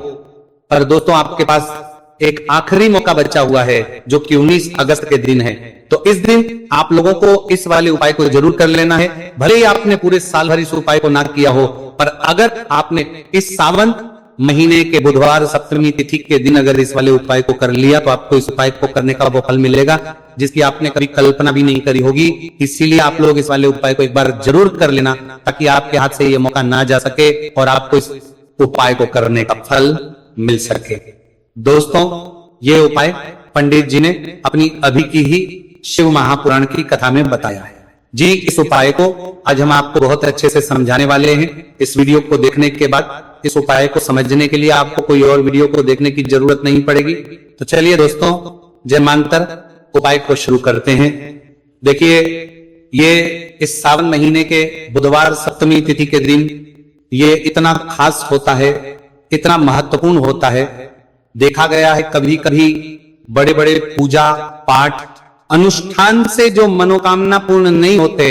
पर दोस्तों, आपके पास एक आखिरी मौका बचा हुआ है, जो कि 19 अगस्त के दिन है। तो इस दिन आप लोगों को इस वाले उपाय को जरूर कर लेना है। भले ही आपने पूरे साल भर इस उपाय को ना किया हो, पर अगर आपने इस सावन महीने के बुधवार सप्तमी तिथि के दिन अगर इस वाले उपाय को कर लिया, तो आपको इस उपाय को करने का वो फल मिलेगा जिसकी आपने कभी कल्पना भी नहीं करी होगी। इसीलिए आप लोग इस वाले उपाय को एक बार जरूर कर लेना, ताकि आपके हाथ से ये मौका ना जा सके और आपको इस उपाय को करने का फल मिल सके। दोस्तों, ये उपाय पंडित जी ने अपनी अभी की ही शिव महापुराण की कथा में बताया है जी। इस उपाय को आज हम आपको बहुत अच्छे से समझाने वाले हैं। इस वीडियो को देखने के बाद इस उपाय को समझने के लिए आपको कोई और वीडियो को देखने की जरूरत नहीं पड़ेगी। तो चलिए दोस्तों, जय मांतर उपाय को शुरू करते हैं। देखिए, ये इस सावन महीने के बुधवार सप्तमी तिथि के दिन ये इतना खास होता है, इतना महत्वपूर्ण होता है। देखा गया है कभी कभी बड़े बड़े पूजा पाठ अनुष्ठान से जो मनोकामना पूर्ण नहीं होते,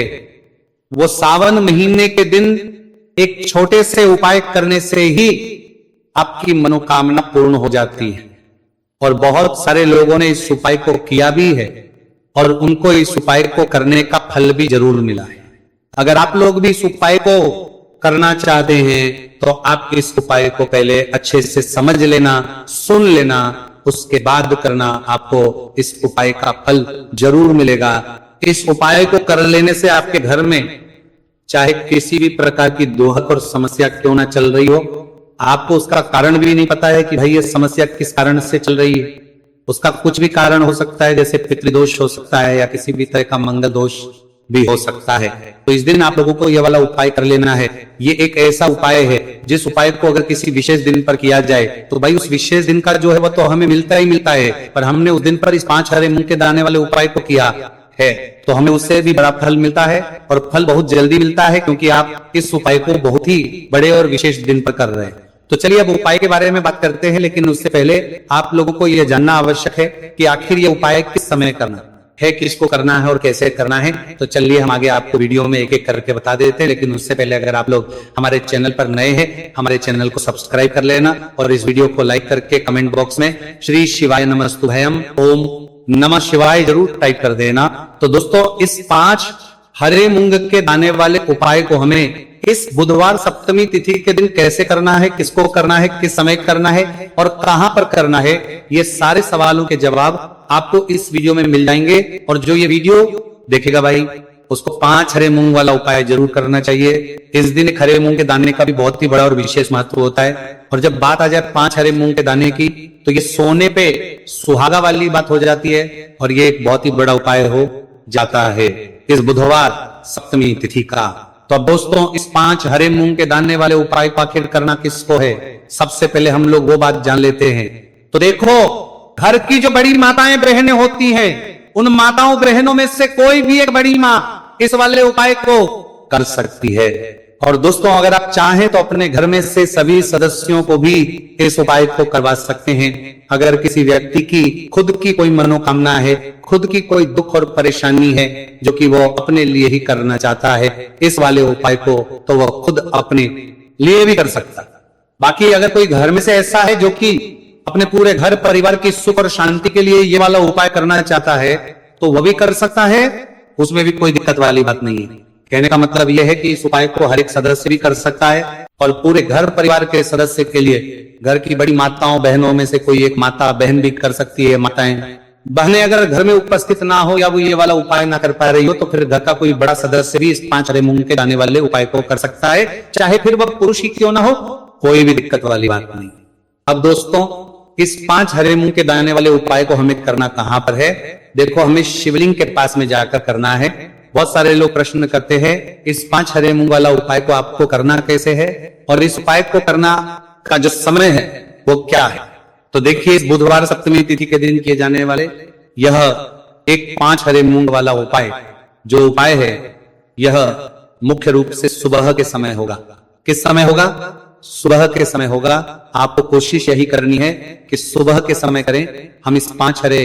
वो सावन महीने के दिन एक छोटे से उपाय करने से ही आपकी मनोकामना पूर्ण हो जाती है। और बहुत सारे लोगों ने इस उपाय को किया भी है और उनको इस उपाय को करने का फल भी जरूर मिला है। अगर आप लोग भी इस उपाय को करना चाहते हैं तो आप इस उपाय को पहले अच्छे से समझ लेना, सुन लेना, उसके बाद करना। आपको इस उपाय का फल जरूर मिलेगा। इस उपाय को कर लेने से आपके घर में चाहे किसी भी प्रकार की दोहक और समस्या क्यों ना चल रही हो, आपको उसका कारण भी नहीं पता है कि भाई ये समस्या किस कारण से चल रही है। उसका कुछ भी कारण हो सकता है, जैसे पितृदोष हो सकता है या किसी भी तरह का मंगल दोष भी हो सकता है। तो इस दिन आप लोगों को यह वाला उपाय कर लेना है। ये एक ऐसा उपाय है जिस उपाय को अगर किसी विशेष दिन पर किया जाए तो भाई उस विशेष दिन का जो है वो तो हमें मिलता ही मिलता है, पर हमने उस दिन पर इस 5 हरे मूंग के दाने वाले उपाय को किया है तो हमें उससे भी बड़ा फल मिलता है। और फल बहुत जल्दी मिलता है, क्योंकि आप इस उपाय को बहुत ही बड़े और विशेष दिन पर कर रहे हैं। तो चलिए अब उपाय के बारे में बात करते हैं, लेकिन उससे पहले आप लोगों को यह जानना आवश्यक है कि आखिर ये उपाय किस समय करना है, किसको करना है और कैसे करना है। तो चलिए हम आगे आपको वीडियो में एक एक करके बता देते हैं, लेकिन उससे पहले अगर आप लोग हमारे चैनल पर नए हैं, हमारे चैनल को सब्सक्राइब कर लेना और इस वीडियो को लाइक करके कमेंट बॉक्स में श्री शिवाय नमस्तुभयम ओम नमः शिवाय जरूर टाइप कर देना। तो दोस्तों, इस 5 हरे मूंग के दाने वाले उपाय को हमें इस बुधवार सप्तमी तिथि के दिन कैसे करना है, किसको करना है, किस समय करना है और कहां पर करना है, ये सारे सवालों के जवाब आपको इस वीडियो में मिल जाएंगे। और जो ये वीडियो देखेगा भाई, उसको 5 हरे मूंग वाला उपाय जरूर करना चाहिए। इस दिन एक हरे मूंग के दाने का भी बहुत ही बड़ा और विशेष महत्व होता है। और जब बात आ जाए 5 हरे मूंग के दाने की, तो ये सोने पे सुहागा वाली बात हो जाती है और ये एक बहुत ही बड़ा उपाय हो जाता है इस बुधवार सप्तमी तिथि का। तो अब दोस्तों, इस 5 हरे मूंग के दाने वाले उपाय को आखिर करना किसको है, सबसे पहले हम लोग वो बात जान लेते हैं। तो देखो, घर की जो बड़ी माताएं बहनें होती हैं, उन माताओं बहनों में से कोई भी एक बड़ी माँ इस वाले उपाय को कर सकती है। और दोस्तों, अगर आप चाहें तो अपने घर में से सभी सदस्यों को भी इस उपाय को करवा सकते हैं। अगर किसी व्यक्ति की खुद की कोई मनोकामना है, खुद की कोई दुख और परेशानी है जो कि वो अपने लिए ही करना चाहता है इस वाले उपाय को, तो वो खुद अपने लिए भी कर सकता है। बाकी अगर कोई घर में से ऐसा है जो कि अपने पूरे घर परिवार की सुख और शांति के लिए ये वाला उपाय करना चाहता है, तो वह भी कर सकता है, उसमें भी कोई दिक्कत वाली बात नहीं है। कहने का मतलब यह है कि इस उपाय को हर एक सदस्य भी कर सकता है और पूरे घर परिवार के सदस्य के लिए, घर की बड़ी माताओं बहनों में से कोई एक माता बहन भी कर सकती है। माताएं बहनें अगर घर में उपस्थित ना हो या वो ये वाला उपाय ना कर पा रही हो, तो फिर घर का कोई बड़ा सदस्य भी इस 5 हरे मूंग के दाने वाले उपाय को कर सकता है, चाहे फिर वह पुरुष ही क्यों ना हो, कोई भी दिक्कत वाली बात नहीं। अब दोस्तों, इस 5 हरे मूंग के दाने वाले उपाय को हमें करना कहां पर है? देखो, हमें शिवलिंग के पास में जाकर करना है। बहुत सारे लोग प्रश्न करते हैं इस 5 हरे मूंग वाला उपाय को आपको करना कैसे है और इस उपाय को करना का जो समय है वो क्या है। तो देखिए, इस बुधवार सप्तमी तिथि के दिन किए जाने वाले यह एक 5 हरे मूंग वाला उपाय, जो उपाय है यह मुख्य रूप से सुबह के समय होगा। किस समय होगा? सुबह के समय होगा। आपको कोशिश यही करनी है कि सुबह के समय करें। हम इस 5 हरे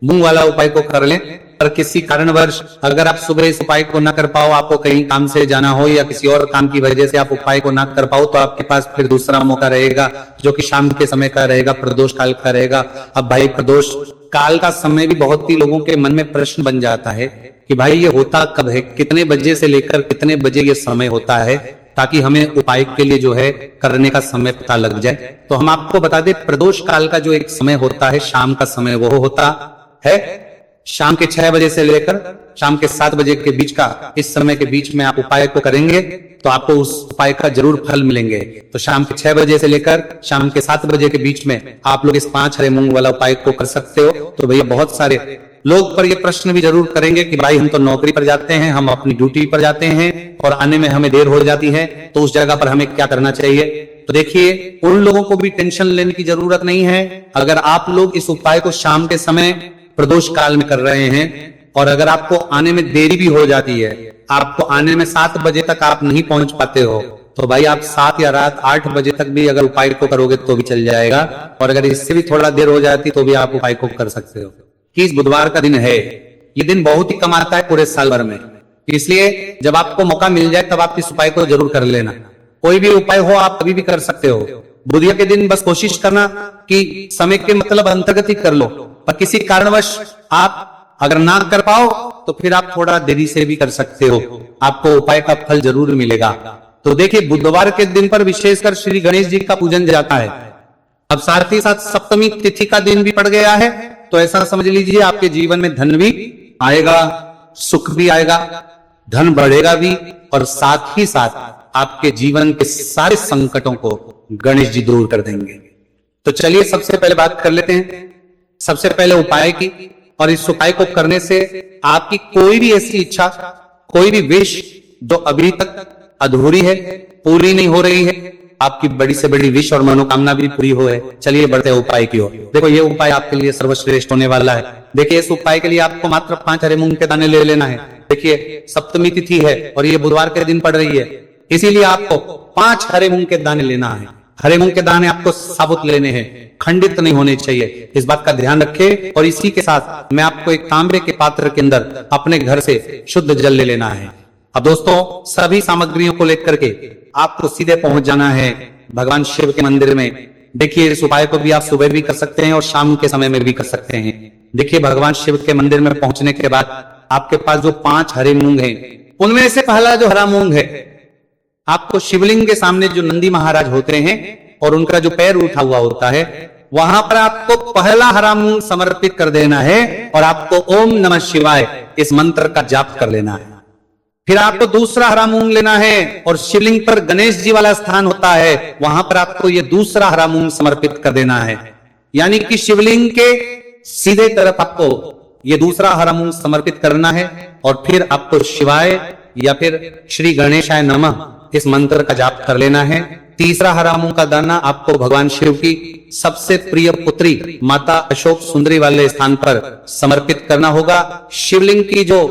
मूंग वाला उपाय को कर लें, पर किसी कारणवश अगर आप सुबह इस उपाय को ना कर पाओ, आपको कहीं काम से जाना हो या किसी और काम की वजह से आप उपाय को ना कर पाओ, तो आपके पास फिर दूसरा मौका रहेगा, जो कि शाम के समय का रहेगा, प्रदोष काल का रहेगा। अब भाई, प्रदोष काल का समय भी बहुत ही लोगों के मन में प्रश्न बन जाता है कि भाई ये होता कब है, कितने बजे से लेकर कितने बजे ये समय होता है, ताकि हमें उपाय के लिए जो है करने का समय पता लग जाए। तो हम आपको बता दें, प्रदोष काल का जो एक समय होता है, शाम का समय, वो होता है शाम के 6 बजे से लेकर शाम के 7 बजे के बीच का। इस समय के बीच में आप उपाय को करेंगे तो आपको उस उपाय का जरूर फल मिलेंगे। तो शाम के 6 बजे से लेकर शाम के 7 बजे के बीच में आप लोग इस 5 हरे मूंग वाला उपाय को कर सकते हो। तो भैया, बहुत सारे लोग पर ये प्रश्न भी जरूर करेंगे कि भाई, हम तो नौकरी पर जाते हैं, हम अपनी ड्यूटी पर जाते हैं और आने में हमें देर हो जाती है, तो उस जगह पर हमें क्या करना चाहिए? तो देखिए, उन लोगों को भी टेंशन लेने की जरूरत नहीं है। अगर आप लोग इस उपाय को शाम के समय प्रदोष काल में कर रहे हैं और अगर आपको आने में देरी भी हो जाती है, आपको आने में 7 बजे तक आप नहीं पहुंच पाते हो, तो भाई आप 7 या रात 8 बजे तक भी अगर उपाय को करोगे तो भी चल जाएगा। और अगर इससे भी थोड़ा देर हो जाती तो भी आप उपाय को कर सकते हो। कि इस बुधवार का दिन है, ये दिन बहुत ही कम आता है पूरे साल भर में, इसलिए जब आपको मौका मिल जाए तब आप इस उपाय को जरूर कर लेना। कोई भी उपाय हो आप कभी भी कर सकते हो। बुधिया के दिन बस कोशिश करना कि समय के मतलब अंतर्गत ही कर लो, पर किसी कारणवश आप अगर ना कर पाओ तो फिर आप थोड़ा देरी से भी कर सकते हो, आपको उपाय का फल जरूर मिलेगा। तो देखिए, बुधवार के दिन पर विशेषकर श्री गणेश जी का पूजन जाता है। अब साथ ही साथ सप्तमी तिथि का दिन भी पड़ गया है, तो ऐसा समझ लीजिए आपके जीवन में धन भी आएगा, सुख भी आएगा, धन बढ़ेगा भी, और साथ ही साथ आपके जीवन के सारे संकटों को गणेश जी दूर कर देंगे। तो चलिए सबसे पहले बात कर लेते हैं सबसे पहले उपाय की। और इस उपाय को करने से आपकी कोई भी ऐसी इच्छा, कोई भी विश जो अभी तक अधूरी है, पूरी नहीं हो रही है, आपकी बड़ी से बड़ी विश और मनोकामना भी पूरी हो है। चलिए बढ़ते हैं उपाय की ओर। देखो, ये उपाय आपके लिए सर्वश्रेष्ठ होने वाला है। देखिए, इस उपाय के लिए आपको मात्र 5 हरे मूंग के दाने ले लेना है। देखिए, सप्तमी तिथि है और ये बुधवार के दिन पड़ रही है, इसीलिए आपको 5 हरे मूंग के दाने लेना है। हरे मूंग के दाने आपको साबुत लेने हैं, खंडित नहीं होने चाहिए, इस बात का ध्यान रखें। और इसी के साथ मैं आपको एक तांबे के पात्र के अंदर अपने घर से शुद्ध जल ले लेना है। अब दोस्तों, सभी सामग्रियों को लेकर के आपको सीधे पहुंच जाना है भगवान शिव के मंदिर में। देखिए, इस उपाय को भी आप सुबह भी कर सकते हैं और शाम के समय में भी कर सकते हैं। देखिए, भगवान शिव के मंदिर में पहुंचने के बाद आपके पास जो 5 हरे मूंग हैं, उनमें से पहला जो हरा मूंग है, आपको शिवलिंग के सामने जो नंदी महाराज होते हैं और उनका जो पैर उठा हुआ होता है, वहां पर आपको पहला हरा मूंग समर्पित कर देना है और आपको ओम नमः शिवाय इस मंत्र का जाप कर लेना है। फिर आपको दूसरा हरा मूंग लेना है और शिवलिंग पर गणेश जी वाला स्थान होता है, वहां पर आपको ये दूसरा हरा मूंग समर्पित कर देना है। यानी कि शिवलिंग के सीधे तरफ आपको ये दूसरा हरा मूंग समर्पित करना है और फिर आपको शिवाय या फिर श्री गणेशाय नमः इस मंत्र का जाप कर लेना है। तीसरा हरा मूंग का दाना आपको भगवान शिव की सबसे प्रिय पुत्री माता अशोक सुंदरी वाले स्थान पर समर्पित करना होगा। शिवलिंग की जो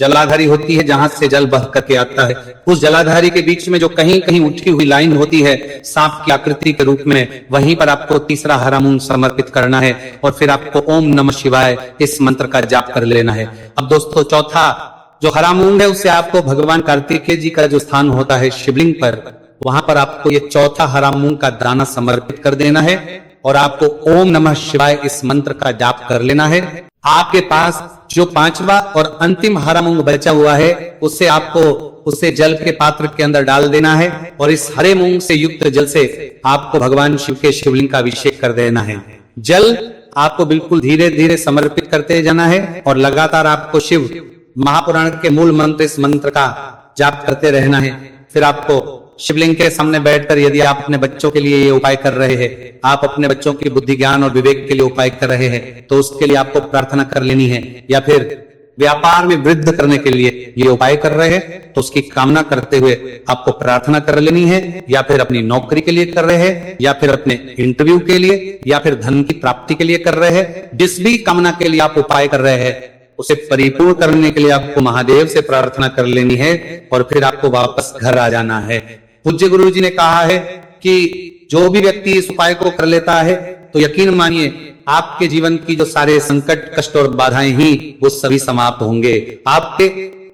जलाधारी होती है, जहां से जल बह करके आता है, उस जलाधारी के बीच में जो कहीं कहीं उठी हुई लाइन होती है सांप की आकृति के रूप में, वहीं पर आपको तीसरा हरा मूंग समर्पित करना है और फिर आपको ओम नमः शिवाय इस मंत्र का जाप कर लेना है। अब दोस्तों, चौथा जो हरा मूंग है, उससे आपको भगवान कार्तिकेय जी का जो स्थान होता है शिवलिंग पर, वहां पर आपको ये चौथा हरा मूंग का दाना समर्पित कर देना है और आपको ओम नमः शिवाय इस मंत्र का जाप कर लेना है। आपके पास जो 5वां और अंतिम हरा मूंग बचा हुआ है, उससे आपको उसे जल के पात्र के अंदर डाल देना है और इस हरे मूंग से युक्त जल से आपको भगवान शिव के शिवलिंग का अभिषेक कर देना है। जल आपको बिल्कुल धीरे धीरे समर्पित करते जाना है और लगातार आपको शिव महापुराण के मूल मंत्र, इस मंत्र का जाप करते रहना है। फिर आपको शिवलिंग के सामने बैठकर, यदि आप अपने बच्चों के लिए ये उपाय कर रहे हैं, आप अपने बच्चों की बुद्धि ज्ञान और विवेक के लिए उपाय कर रहे हैं, तो उसके लिए आपको प्रार्थना कर लेनी है। या फिर व्यापार में वृद्धि करने के लिए ये उपाय कर रहे हैं तो उसकी कामना करते हुए आपको प्रार्थना कर लेनी है। या फिर अपनी नौकरी के लिए कर रहे हैं, या फिर अपने इंटरव्यू के लिए, या फिर धन की प्राप्ति के लिए कर रहे हैं, जिस भी कामना के लिए आप उपाय कर रहे हैं उसे परिपूर्ण करने के लिए आपको महादेव से प्रार्थना कर लेनी है और फिर आपको वापस घर आ जाना है। पूज्य गुरु जी ने कहा है कि जो भी व्यक्ति इस उपाय को कर लेता है तो यकीन मानिए आपके जीवन की जो सारे संकट, कष्ट और बाधाएं ही वो सभी समाप्त होंगे आपके।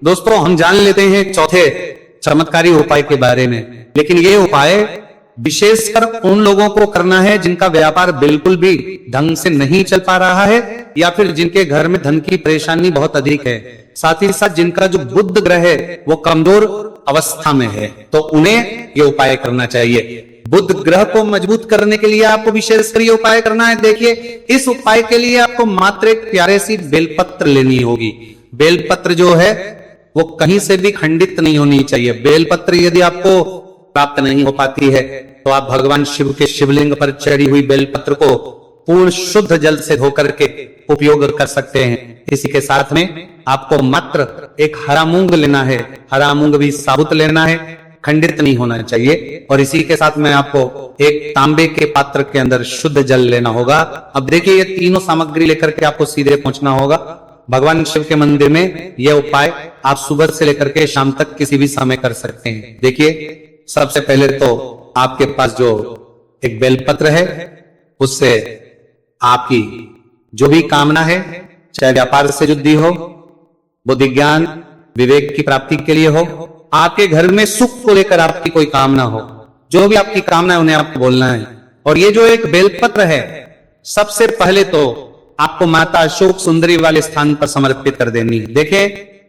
दोस्तों, हम जान लेते हैं चौथे चमत्कारी उपाय के बारे में, लेकिन ये उपाय विशेषकर उन लोगों को करना है जिनका व्यापार बिल्कुल भी ढंग से नहीं चल पा रहा है, या फिर जिनके घर में धन की परेशानी बहुत अधिक है, साथ ही साथ जिनका जो बुध ग्रह है वो कमजोर अवस्था में है, तो उन्हें ये उपाय करना चाहिए। बुध ग्रह को मजबूत करने के लिए आपको विशेषकर ये उपाय करना है। देखिए, इस उपाय के लिए आपको मात्र एक प्यारे सी बेलपत्र लेनी होगी। बेलपत्र जो है वो कहीं से भी खंडित नहीं होनी चाहिए। बेलपत्र यदि आपको प्राप्त नहीं हो पाती है तो आप भगवान शिव के शिवलिंग पर चढ़ी हुई बेलपत्र को पूर्ण शुद्ध जल से धोकर के उपयोग कर सकते हैं। इसी के साथ में आपको मात्र एक हरा मूंग लेना है। हरा मूंग भी साबुत लेना है, खंडित नहीं होना चाहिए। और इसी के साथ में आपको एक तांबे के पात्र के अंदर शुद्ध जल लेना होगा। अब देखिए, ये तीनों सामग्री लेकर के आपको सीधे पहुंचना होगा भगवान शिव के मंदिर में। यह उपाय आप सुबह से लेकर के शाम तक किसी भी समय कर सकते हैं। देखिए, सबसे पहले तो आपके पास जो एक बेलपत्र है उससे आपकी जो भी कामना है, चाहे व्यापार से जुड़ी हो, बुद्धि ज्ञान विवेक की प्राप्ति के लिए हो, आपके घर में सुख को लेकर आपकी कोई कामना हो, जो भी आपकी कामना है उन्हें आपको बोलना है। और ये जो एक बेलपत्र है, सबसे पहले तो आपको माता अशोक सुंदरी वाले स्थान पर समर्पित कर देनी है। देखिए,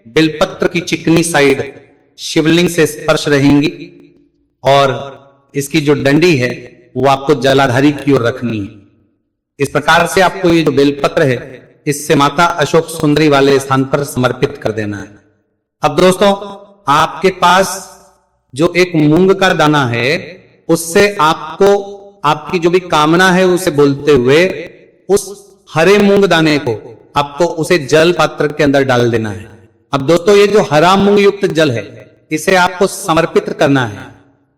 बेलपत्र की चिकनी साइड शिवलिंग से स्पर्श रहेंगी और इसकी जो डंडी है वो आपको जलाधारी की ओर रखनी है। इस प्रकार से आपको ये जो बेलपत्र है इससे माता अशोक सुंदरी वाले स्थान पर समर्पित कर देना है। अब दोस्तों, आपके पास जो एक मूंग का दाना है उससे आपको आपकी जो भी कामना है उसे बोलते हुए उस हरे मूंग दाने को आपको उसे जल पात्र के अंदर डाल देना है। अब दोस्तों, ये जो हरा मूंग युक्त जल है इसे आपको समर्पित करना है।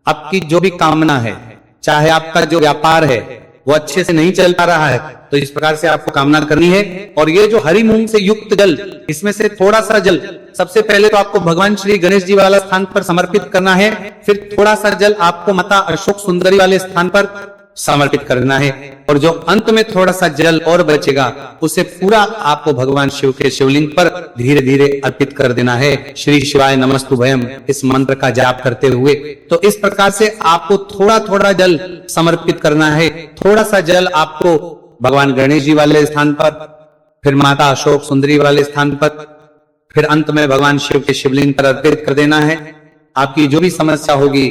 आपकी जो भी कामना है, चाहे आपका जो व्यापार है वो अच्छे से नहीं चल पा रहा है तो इस प्रकार से आपको कामना करनी है। और ये जो हरी मूंग से युक्त जल, इसमें से थोड़ा सा जल सबसे पहले तो आपको भगवान श्री गणेश जी वाला स्थान पर समर्पित करना है, फिर थोड़ा सा जल आपको माता अशोक सुंदरी वाले स्थान पर समर्पित करना है, और जो अंत में थोड़ा सा जल और बचेगा उसे पूरा आपको भगवान शिव के शिवलिंग पर धीरे धीरे अर्पित कर देना है। श्री शिवाय नमस्तुभयम इस मंत्र का जाप करते हुए। तो इस प्रकार से आपको थोड़ा थोड़ा जल समर्पित करना है। थोड़ा सा जल आपको भगवान गणेश जी वाले स्थान पर, फिर माता अशोक सुंदरी वाले स्थान पर, फिर अंत में भगवान शिव के शिवलिंग पर अर्पित कर देना है। आपकी जो भी समस्या होगी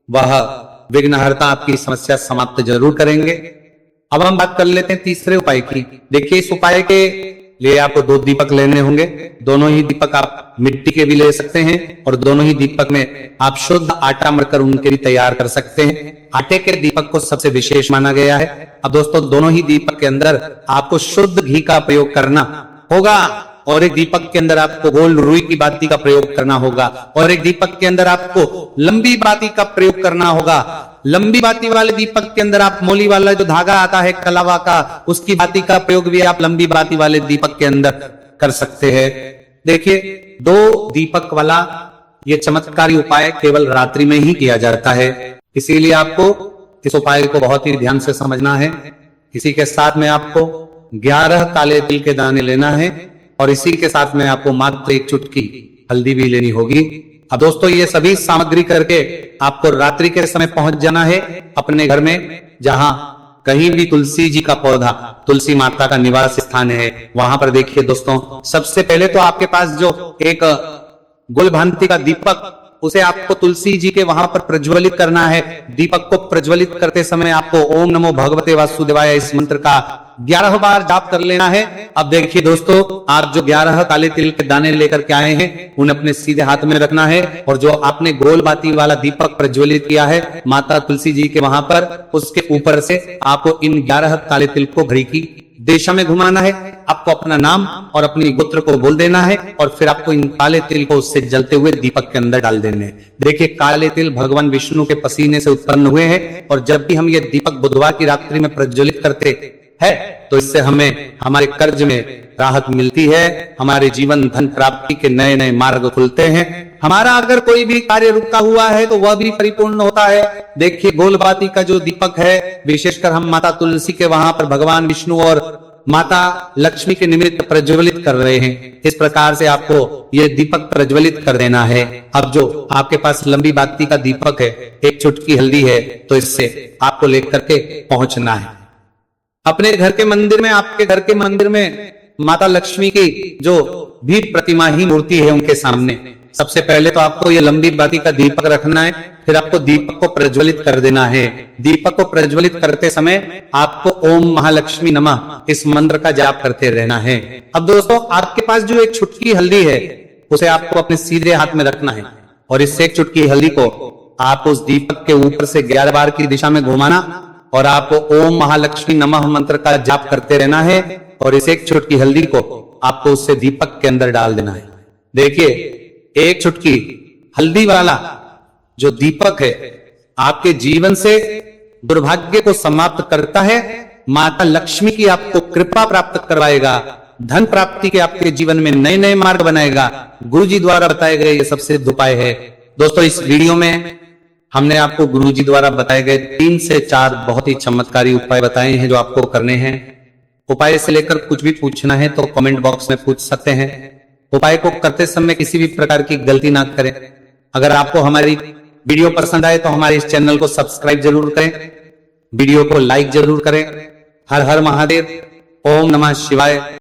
वह विघ्नहर्ता आपकी समस्या समाप्त जरूर करेंगे। अब हम बात कर लेते हैं तीसरे उपाय की। देखिए, इस उपाय के लिए आपको 2 दीपक लेने होंगे। दोनों ही दीपक आप मिट्टी के भी ले सकते हैं और दोनों ही दीपक में आप शुद्ध आटा मरकर उनके भी तैयार कर सकते हैं। आटे के दीपक को सबसे विशेष माना गया है। अब दोस्तों, दोनों ही दीपक के अंदर आपको शुद्ध घी का प्रयोग करना होगा और एक दीपक के अंदर आपको गोल रुई की बाती का प्रयोग करना होगा और एक दीपक के अंदर आपको लंबी बाती का प्रयोग करना होगा। लंबी बाती वाले दीपक के अंदर आप मोली वाला जो धागा आता है कलावा का, उसकी बाती का प्रयोग भी आप लंबी बाती वाले दीपक के अंदर कर सकते हैं। देखिए, 2 दीपक वाला ये चमत्कारी उपाय केवल रात्रि में ही किया जाता है, इसीलिए आपको इस उपाय को बहुत ही ध्यान से समझना है। इसी के साथ में आपको 11 काले तिल के दाने लेना है और इसी के साथ में आपको मात्र 1 चुटकी हल्दी भी लेनी होगी। अब दोस्तों, ये सभी सामग्री करके आपको रात्रि के समय पहुंच जाना है अपने घर में, जहां कहीं भी तुलसी जी का पौधा, तुलसी माता का निवास स्थान है, वहां पर देखिए दोस्तों, सबसे पहले तो आपके पास जो एक गोल भांति का दीपक, उसे आपको तुलसी जी के वहां पर प्रज्वलित करना है। दीपक को प्रज्वलित करते समय आपको ओम नमो भगवते वासुदेवाय इस मंत्र का 11 बार जाप कर लेना है। अब देखिए दोस्तों, आप जो 11 काले तिल के दाने लेकर के आए हैं उन्हें अपने सीधे हाथ में रखना है, और जो आपने गोल बाती वाला दीपक प्रज्वलित किया है माता तुलसी जी के वहां पर, उसके ऊपर से आपको इन 11 काले तिल को घड़ी की दिशा में घुमाना है। आपको अपना नाम और अपनी गोत्र को बोल देना है, और फिर आपको इन काले तिल को उससे जलते हुए दीपक के अंदर डाल देने हैं। देखिए, काले तिल भगवान विष्णु के पसीने से उत्पन्न हुए हैं, और जब भी हम ये दीपक बुधवार की रात्रि में प्रज्वलित करते हैं तो इससे हमें हमारे कर्ज में राहत मिलती है, हमारे जीवन धन प्राप्ति के नए नए मार्ग खुलते हैं, हमारा अगर कोई भी कार्य रुका हुआ है तो वह भी परिपूर्ण होता है। देखिए, गोलबाती का जो दीपक है, विशेषकर हम माता तुलसी के वहां पर भगवान विष्णु और माता लक्ष्मी के निमित्त प्रज्वलित कर रहे हैं। इस प्रकार से आपको ये दीपक प्रज्वलित कर देना है। अब जो आपके पास लंबी बाती का दीपक है, एक चुटकी हल्दी है, तो इससे आपको लेकर के पहुंचना है अपने घर के मंदिर में। आपके घर के मंदिर में माता लक्ष्मी की जो भी प्रतिमा ही मूर्ति है उनके सामने सबसे पहले तो आपको ये लंबी बाती का दीपक रखना है, फिर आपको दीपक को प्रज्वलित कर देना है। दीपक को प्रज्वलित करते समय आपको ओम महालक्ष्मी नमः इस मंत्र का जाप करते रहना है। अब दोस्तों, आपके पास जो एक चुटकी हल्दी है उसे आपको अपने सीधे हाथ में रखना है, और इस एक चुटकी हल्दी को आप उस दीपक के ऊपर से 11 बार की दिशा में घुमाना, और आपको ओम महालक्ष्मी नमः मंत्र का जाप करते रहना है, और इस एक चुटकी हल्दी को आपको उससे दीपक के अंदर डाल देना है। देखिए, एक चुटकी हल्दी वाला जो दीपक है आपके जीवन से दुर्भाग्य को समाप्त करता है, माता लक्ष्मी की आपको कृपा प्राप्त करवाएगा, धन प्राप्ति के आपके जीवन में नए नए मार्ग बनाएगा। गुरु जी द्वारा बताए गए ये सबसे उपाय है। दोस्तों, इस वीडियो में हमने आपको गुरु जी द्वारा बताए गए 3 से 4 बहुत ही चमत्कारी उपाय बताए हैं जो आपको करने हैं। उपाय से लेकर कुछ भी पूछना है तो कमेंट बॉक्स में पूछ सकते हैं। उपाय को करते समय किसी भी प्रकार की गलती ना करें। अगर आपको हमारी वीडियो पसंद आए तो हमारे इस चैनल को सब्सक्राइब जरूर करें, वीडियो को लाइक जरूर करें। हर हर महादेव, ओम नमः शिवाय।